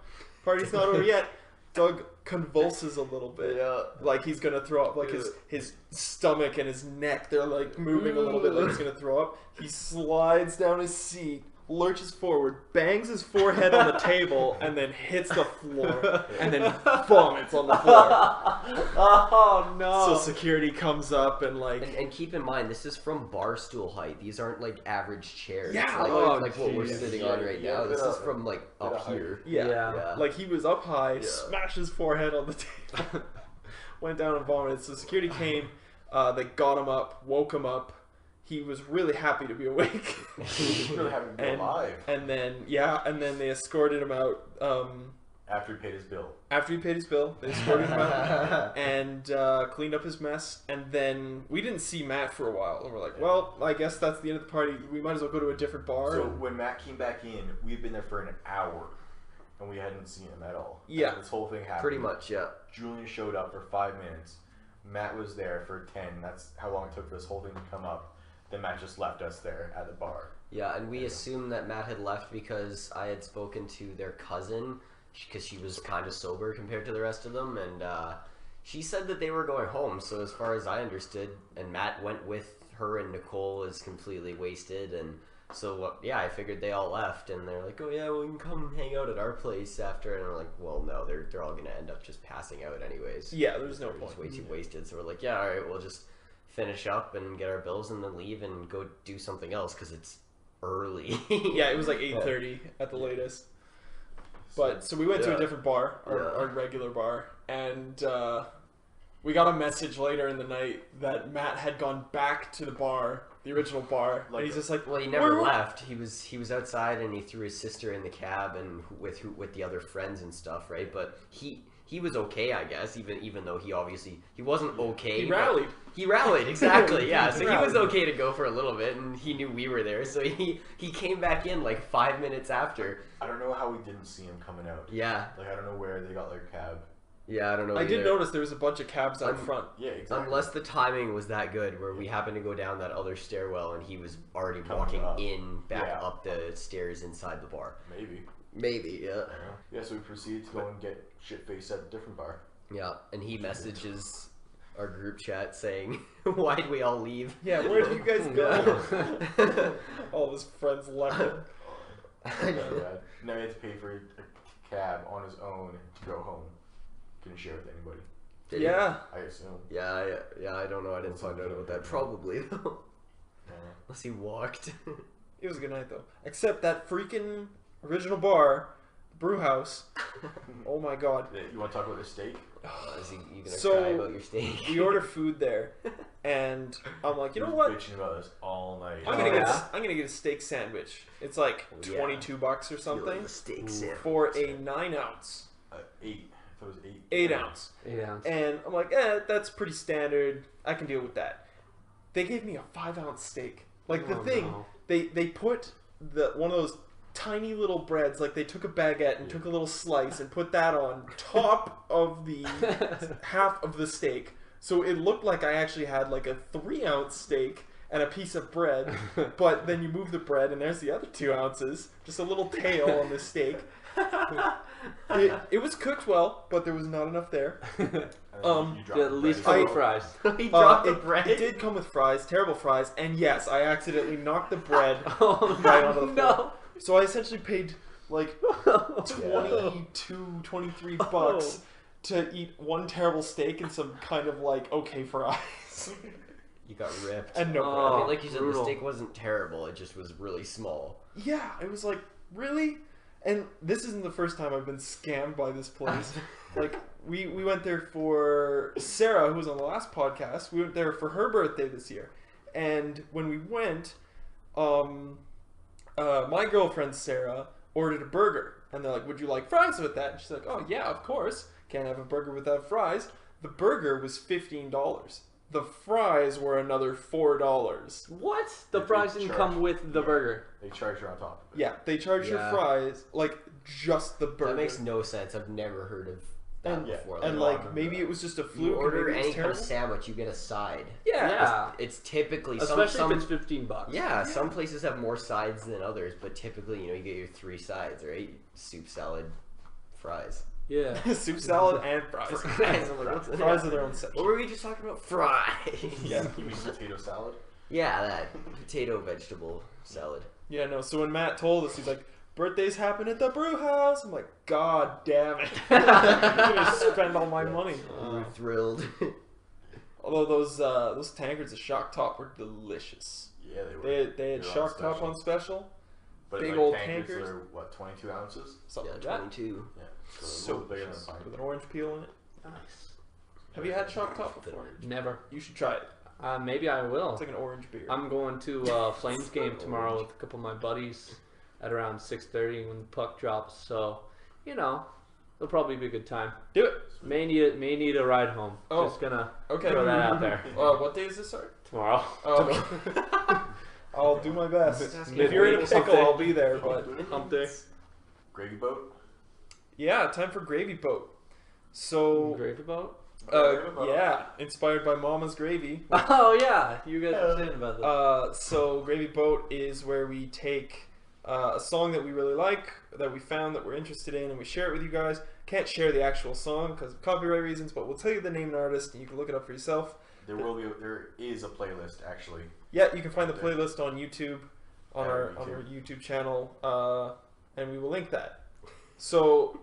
Party's not over yet. Doug convulses a little bit. Yeah. Like he's going to throw up. Like his stomach and his neck, they're like moving a little bit like he's going to throw up. He slides down his seat, lurches forward, bangs his forehead on the table, and then hits the floor, and then vomits on the floor. Oh no! So security comes up and like... And keep in mind, this is from bar stool height. These aren't like average chairs. Yeah! Like what we're sitting on right now. This is from like up here. Yeah. Like he was up high, smashed his forehead on the table, went down and vomited. So security came, they got him up, woke him up. He was really happy to be awake. He was really happy to be alive. And then they escorted him out. After he paid his bill. They escorted him out and cleaned up his mess. And then we didn't see Matt for a while. And we're like, well, I guess that's the end of the party. We might as well go to a different bar. So when Matt came back in, we had been there for an hour. And we hadn't seen him at all. Yeah. And this whole thing happened. Pretty much, yeah. Julian showed up for 5 minutes. Matt was there for 10. That's how long it took for this whole thing to come up. Then Matt just left us there at the bar. Yeah, and we assumed that Matt had left because I had spoken to their cousin, because she was kind of sober compared to the rest of them, and she said that they were going home, so as far as I understood, and Matt went with her, and Nicole is completely wasted, and so, I figured they all left, and they're like, oh yeah, we can come hang out at our place after, and we're like, well, no, they're all going to end up just passing out anyways. Yeah, there's no point. point. Just way too wasted, so we're like, yeah, alright, we'll just finish up and get our bills and then leave and go do something else because it's early. Yeah, it was like 8:30 at the latest. But so we went to a different bar, our regular bar, and we got a message later in the night that Matt had gone back to the bar, the original bar, and he's just like, well, he never left. He was outside and he threw his sister in the cab and with the other friends and stuff, right? But he was okay, I guess, even though he wasn't okay. He rallied, exactly, yeah. So he was okay to go for a little bit, and he knew we were there, so he came back in like 5 minutes after. I don't know how we didn't see him coming out. Yeah. Like, I don't know where they got their cab. Yeah, I don't know. I did notice there was a bunch of cabs out front. Yeah, exactly. Unless the timing was that good, where we happened to go down that other stairwell, and he was already walking back up the stairs inside the bar. Maybe, yeah. Yeah, so we proceeded to go and get shit-faced at a different bar. Yeah, and he messages our group chat saying, why did we all leave? Yeah, where did you guys go? All of his friends left him. Now he had to pay for a cab on his own to go home. Couldn't share with anybody. Yeah. I assume. Yeah, I don't know. I didn't find out about that. Probably, though. Unless he walked. It was a good night, though. Except that freaking original bar, the brew house. Oh my god. You want to talk about the steak? Is you gonna So, cry about your steak? we order food there, and I'm like, you know what? Bitching about this all night. I'm gonna yeah? I'm gonna get a steak sandwich. It's like Yeah. $22 or something The steak sandwich. for a 9-ounce, 8. If it was 8. 8-ounce. 8 ounce. And I'm like, that's pretty standard. I can deal with that. They gave me a 5-ounce steak. Like the Oh, thing, no. they put one of those tiny little breads. Like they took a baguette and took a little slice and put that on top of the half of the steak. So it looked like I actually had like a 3-ounce steak and a piece of bread. But then you move the bread and there's the other 2 ounces. Just a little tail on the steak. It was cooked well, but there was not enough there. You drop At the least bread. for the fries. He dropped the It bread. did come with fries, terrible fries, and yes, I accidentally knocked the bread Oh, right onto the floor. no. So I essentially paid like 22, 23 bucks to eat one terrible steak and some kind of like okay fries. You got ripped. And no Oh. bread. I mean, like you said, brutal. the steak wasn't terrible. It just was really small. Yeah, it was like, really? And this isn't the first time I've been scammed by this place. Like, we went there for Sarah, who was on the last podcast. We went there for her birthday this year. And when we went, my girlfriend Sarah ordered a burger. And they're like, would you like fries with that? And she's like, oh, yeah, of course. Can't have a burger without fries. The burger was $15. The fries were another $4. What? The They fries didn't charge. come with the burger. They charge you on top of it. Yeah, they charge your Yeah. fries like just the burger. That makes no sense. I've never heard of that And- before. and like, like maybe it was just a you fluke. order maybe it was any kind of terrible. sandwich, you get a side. Yeah. It's typically Especially some if it's $15. yeah, some places have more sides than others, but typically, you get your 3 sides, right? Soup, salad, fries. Yeah. Soup, salad, and fries. Fries, I'm like, what's the- Fries are their own section. What were we just talking about? Fries. Yeah. You mean potato salad? Yeah, that potato vegetable salad. Yeah, no. So when Matt told us, he's like, "Birthdays happen at the brew house." I'm like, "God damn it! I'm gonna spend all my money." We were thrilled. Although those tankards of shock top were delicious. Yeah, they were. They had They were on shock top special. on special, But big like old tankards tankards. are, what, 22 ounces? something Yeah, like that. 22. Yeah. So, So a little bigger than a delicious, pint. with an orange peel in it. Nice. Have you had shock top before? Never. You should try it. Maybe I will. It's like an orange beer. I'm going to Flames game tomorrow with a couple of my buddies at around 6:30 when the puck drops. So, it'll probably be a good time. Do it. May need a ride home. Oh. Just gonna Okay. throw that out there. What day is this? Sorry. Tomorrow. Okay. I'll do my best. Midweek If you're in a pickle, something. I'll be there. But hump day. Gravy boat? Yeah, time for gravy boat. So, Gravy boat? yeah, inspired by Mama's Gravy. Oh yeah, you guys were saying about this. So Gravy Boat is where we take a song that we really like, that we found that we're interested in, and we share it with you guys. Can't share the actual song because of copyright reasons, but we'll tell you the name and artist, and you can look it up for yourself. There is a playlist actually. Yeah, you can find the playlist on YouTube, on Yeah, our YouTube. on our YouTube channel, and we will link that. So,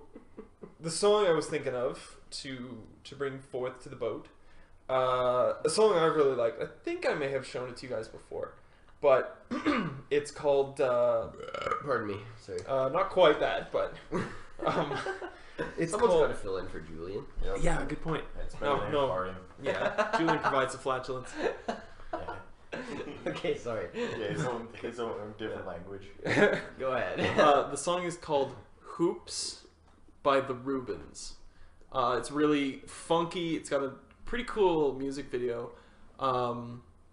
the song I was thinking of to bring forth to the boat, a song I really like. I think I may have shown it to you guys before, but it's called Pardon me. Sorry. not quite that, but it's Someone's called. got to fill in for Julian. Yep. Yeah, good point. It's better No, than no. farting. Yeah, Julian provides the flatulence. Yeah. Okay, sorry. Yeah, his own different language. Go ahead. The song is called "Hoops" by the Rubens. It's really funky. It's got a pretty cool music video.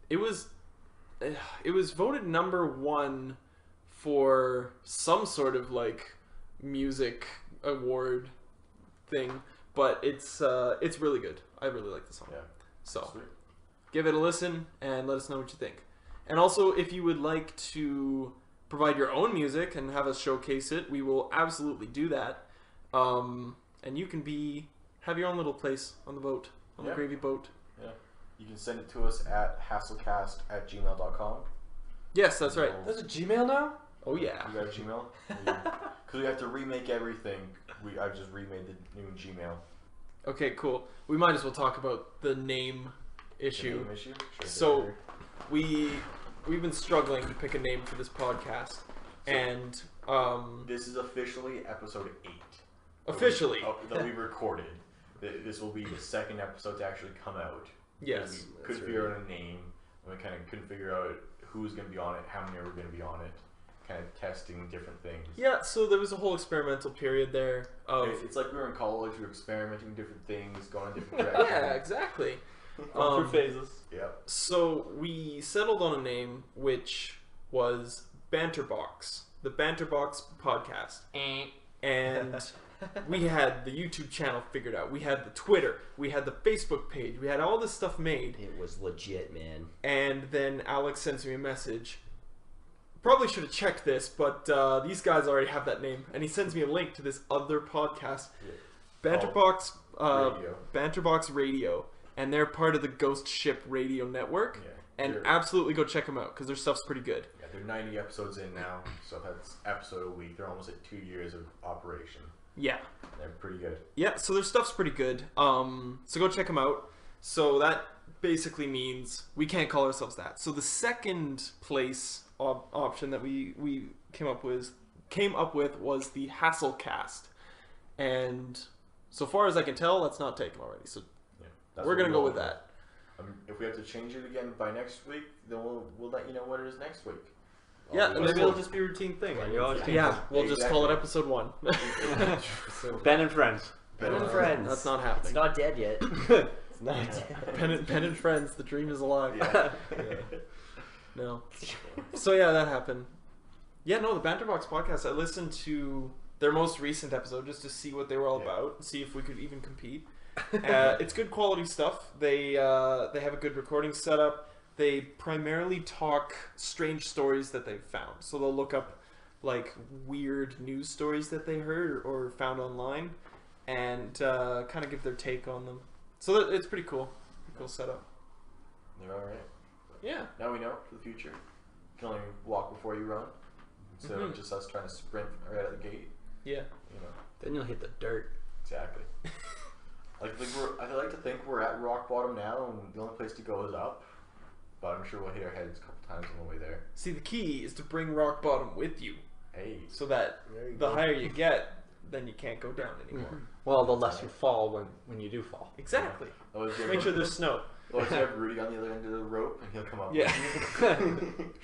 It was voted #1 for some sort of like music award thing, but it's really good. I really like the song. Yeah. So Sweet. give it a listen and let us know what you think. And also, if you would like to provide your own music and have us showcase it, we will absolutely do that. And you can have your own little place on the boat, on the Yeah. Gravy Boat. Yeah. You can send it to us at hasslecast@gmail.com. Yes, that's right. There's a Gmail now? Oh yeah. You got a Gmail? Because we have to remake everything. I've just remade the new Gmail. Okay, cool. We might as well talk about the name issue. The name issue? Sure, So- sure. We've been struggling to pick a name for this podcast, and This is officially episode 8. officially, That we recorded. this will be the second episode to actually come out. Yes. We couldn't figure out a name. And we kind of couldn't figure out who's going to be on it, how many are going to be on it. Kind of testing different things. Yeah, so there was a whole experimental period there of... It's like we were in college, we were experimenting different things, going in different directions. Yeah, exactly. Going through phases. Yep. So we settled on a name which was Banterbox, the Banterbox podcast. And we had the YouTube channel figured out. We had the Twitter. We had the Facebook page. We had all this stuff made. It was legit, man. And then Alex sends me a message. Probably should have checked this, but these guys already have that name. And he sends me a link to this other podcast, Banterbox Radio. Banterbox Radio. And they're part of the Ghost Ship Radio Network. Yeah. And absolutely go check them out because their stuff's pretty good. Yeah, they're 90 episodes in now, so that's episode a week. They're almost at 2 years of operation. Yeah. They're pretty good. Yeah, so their stuff's pretty good. So go check them out. So that basically means we can't call ourselves that. So the second place option that we came up with was the Hasselcast. And so far as I can tell, that's not taken already. So That's we're what going to go going with that. If we have to change it again by next week, then we'll let you know what it is next week. Yeah, Maybe it'll just be a routine thing. Like you always change Yeah, it. we'll just call it episode 1. Ben and Friends. Ben and Friends. That's not It's happening. not dead yet. It's not dead. Pen and Friends, the dream is alive. Yeah. No. So yeah, that happened. Yeah, no, the Banterbox podcast, I listened to their most recent episode just to see what they were all about, see if we could even compete. It's good quality stuff. They have a good recording setup. They primarily talk strange stories that they've found. So they'll look up like weird news stories that they heard or found online and kind of give their take on them. So it's pretty cool. Pretty cool setup. They're alright. Yeah. Now we know for the future. You can only walk before you run. So just us trying to sprint right out the gate. Yeah. You know. Then you'll hit the dirt. Exactly. I like to think we're at rock bottom now, and the only place to go is up. But I'm sure we'll hit our heads a couple times on the way there. See, the key is to bring rock bottom with you, Hey. so that There you the go. higher you get, then you can't go down anymore. Well, the less you fall when you do fall. Exactly. Always Make sure there's snow. Always have Rudi on the other end of the rope, and he'll come up. Yeah.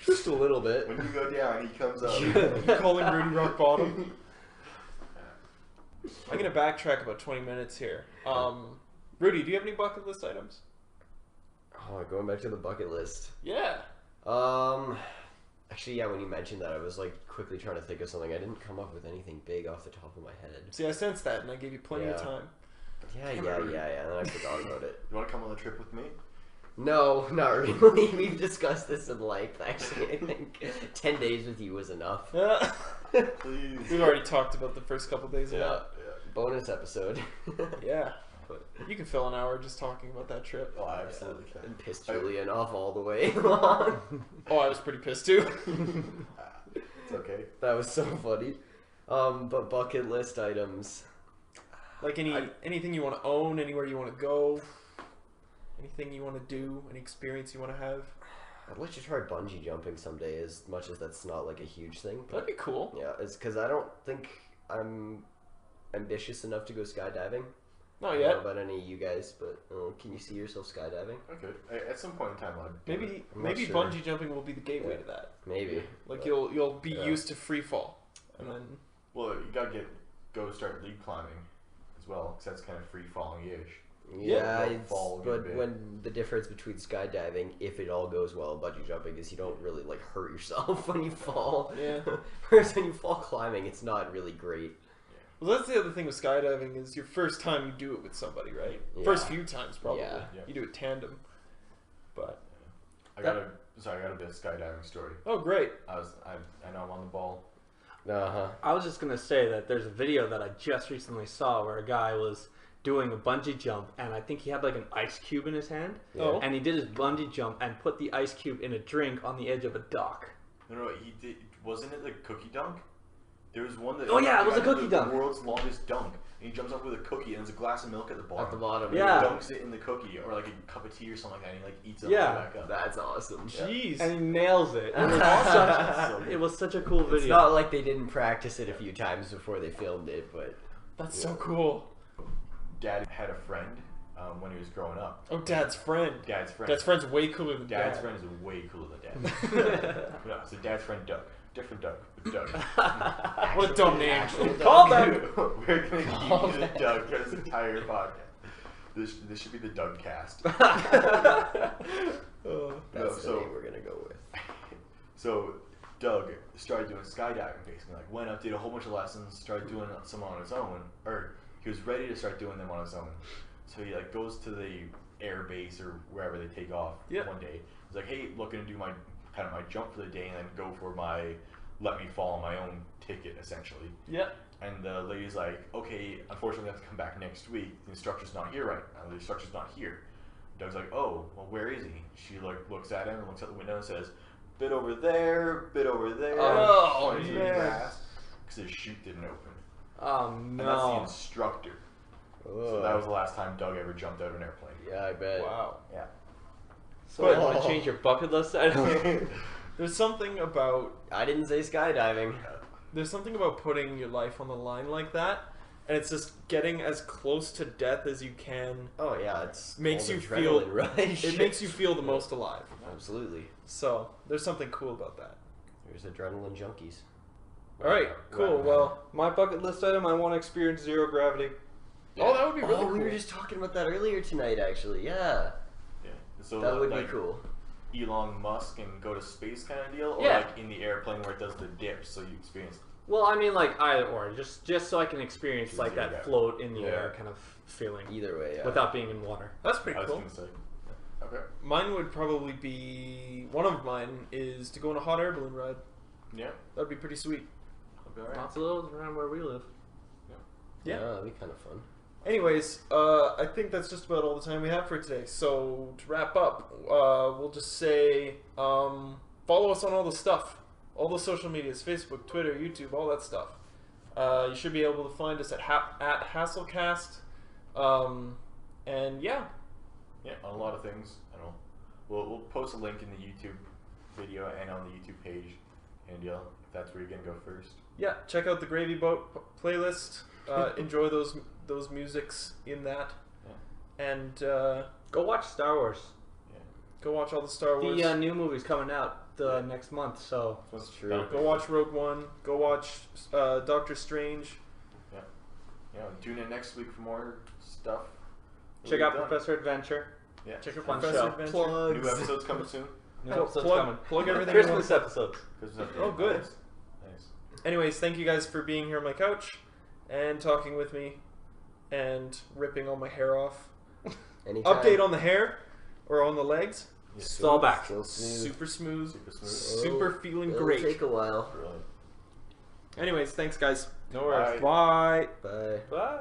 Just a little bit. When you go down, he comes up. You calling Rudi rock bottom? I'm gonna backtrack about 20 minutes here. Rudi, do you have any bucket list items? Oh, going back to the bucket list. Yeah. Actually, yeah, when you mentioned that, I was like quickly trying to think of something. I didn't come up with anything big off the top of my head. See, I sensed that, and I gave you plenty of Yeah. time. Yeah, and then I forgot about it. You want to come on the trip with me? No, not really. We've discussed this in length, actually. I think 10 days with you was enough. Please. We've already talked about the first couple days of that. Bonus episode. Yeah. But you can fill an hour just talking about that trip. Oh, I absolutely can. And pissed Julian off all the way along. Oh, I was pretty pissed too. It's okay. That was so funny. But bucket list items. Like anything you want to own, anywhere you want to go, anything you want to do, any experience you want to have. I'd like to try bungee jumping someday, as much as that's not like a huge thing. That'd be cool. Yeah, it's because I don't think I'm ambitious enough to go skydiving. Not I don't yet. know about any of you guys, but can you see yourself skydiving? Okay. At some point in time, I'd do it. I'm not Maybe sure. bungee jumping will be the gateway to that. Maybe. Like but- you'll be Yeah. used to free fall, and then Well, you gotta go start lead climbing as well, because that's kind of free falling-ish. Yeah, Don't fall a good but bit. when the difference between skydiving, if it all goes well, and bungee jumping is you don't really like hurt yourself when you fall. yeah. Whereas when you fall climbing, it's not really great. Well, that's the other thing with skydiving is your first time you do it with somebody, right? Yeah. First few times probably. Yeah. Yeah. You do it tandem. But I got a bit of skydiving story. oh, great. I know I'm on the ball. Uh-huh. I was just gonna say that there's a video that I just recently saw where a guy was doing a bungee jump, and I think he had like an ice cube in his hand, Oh. and he did his bungee jump and put the ice cube in a drink on the edge of a dock. No, he did. Wasn't it the cookie dunk? There was one that. Oh, yeah, it was a the guy did cookie the dunk. World's longest dunk, and he jumps up with a cookie, and there's a glass of milk at the bottom. At the bottom. Yeah. He dunks it in the cookie, or like a cup of tea or something like that, and he like eats it Yeah. all the way back up. That's awesome. Jeez. And he nails it. So It was such a cool video. It's not like they didn't practice it a few times before they filmed it, but That's so cool. Dad had a friend when he was growing up. Oh, Dad's friend. Dad's friend. Dad's friend's way cooler than Dad's Dad. friend is way cooler than Dad. No, so Dad's friend Doug. Different Doug. But Doug. What a dumb name. Actual Call Doug. them. We're going to use the Doug for this entire podcast. This should be the Doug cast. That's No, the name we're gonna go with. So Doug started doing skydiving basically. Like went up, did a whole bunch of lessons, started doing some on his own, or he was ready to start doing them on his own. So he like goes to the air base or wherever they take off one day. He's like, hey, looking to do my kind of my jump for the day and then go for my let me fall on my own ticket essentially. Yeah. And the lady's like, okay, unfortunately I have to come back next week. The instructor's not here right now. The instructor's not here. Doug's like, oh, well, where is he? She like looks at him and looks out the window and says, bit over there, bit over there. Oh, points to the man. grass, because his chute didn't open. Oh And that's the no. instructor. So that was the last time Doug ever jumped out of an airplane. Yeah, I bet. Wow. Yeah. So you want to change your bucket list item? There's something about I didn't say skydiving. putting your life on the line like that, and it's just getting as close to death as you can. Oh yeah, it's Makes all you the feel- adrenaline rush. It makes you feel the most alive. Absolutely. So there's something cool about that. There's adrenaline junkies. All right, cool. Well, My bucket list item: I want to experience zero gravity. oh, that would be really Oh, cool. we were just talking about that earlier tonight. Actually, yeah, Yeah. So that would like, be cool. Elon Musk and go to space kind of deal, or Yeah. like in the airplane where it does the dip, so you experience. Well, I mean, like either or, just so I can experience like Yeah. that float in the Yeah. air kind of feeling Either way, yeah. without being in water. That's pretty I was cool. gonna say. Okay. Mine would probably be one of mine is to go on a hot air balloon ride. Yeah. That'd be pretty sweet. I'll be alright. Lots of those around where we live. Yeah. that'd be kind of fun. Anyways, I think that's just about all the time we have for today. So to wrap up, we'll just say follow us on all the stuff, all the social medias, Facebook, Twitter, YouTube, all that stuff. You should be able to find us at Hasselcast. And yeah, Yeah, on a lot of things. I don't know. We'll post a link in the YouTube video and on the YouTube page, and if that's where you're gonna go first. yeah, check out the Gravy Boat playlist. Enjoy those musics in that, and Go watch Star Wars. go watch all the Star Wars. The new movie's coming out next month, so That's true. Go watch Rogue One. Go watch Doctor Strange. Yeah, tune in next week for more stuff. check We've out done. Professor Adventure. Yeah. Check out Fun Professor show. Adventure. New episodes coming soon. New Plug- episode's plug- coming. plug everything Christmas you episodes. Christmas update. Oh, good. Nice. Anyways, thank you guys for being here on my couch and talking with me and ripping all my hair off. Anytime. Update on the hair or on the legs. Yeah, It's all back. Still smooth. Super smooth. super smooth. Super feeling It'll great. take a while. Brilliant. Anyways, thanks guys. No worries. Bye. Bye. Bye.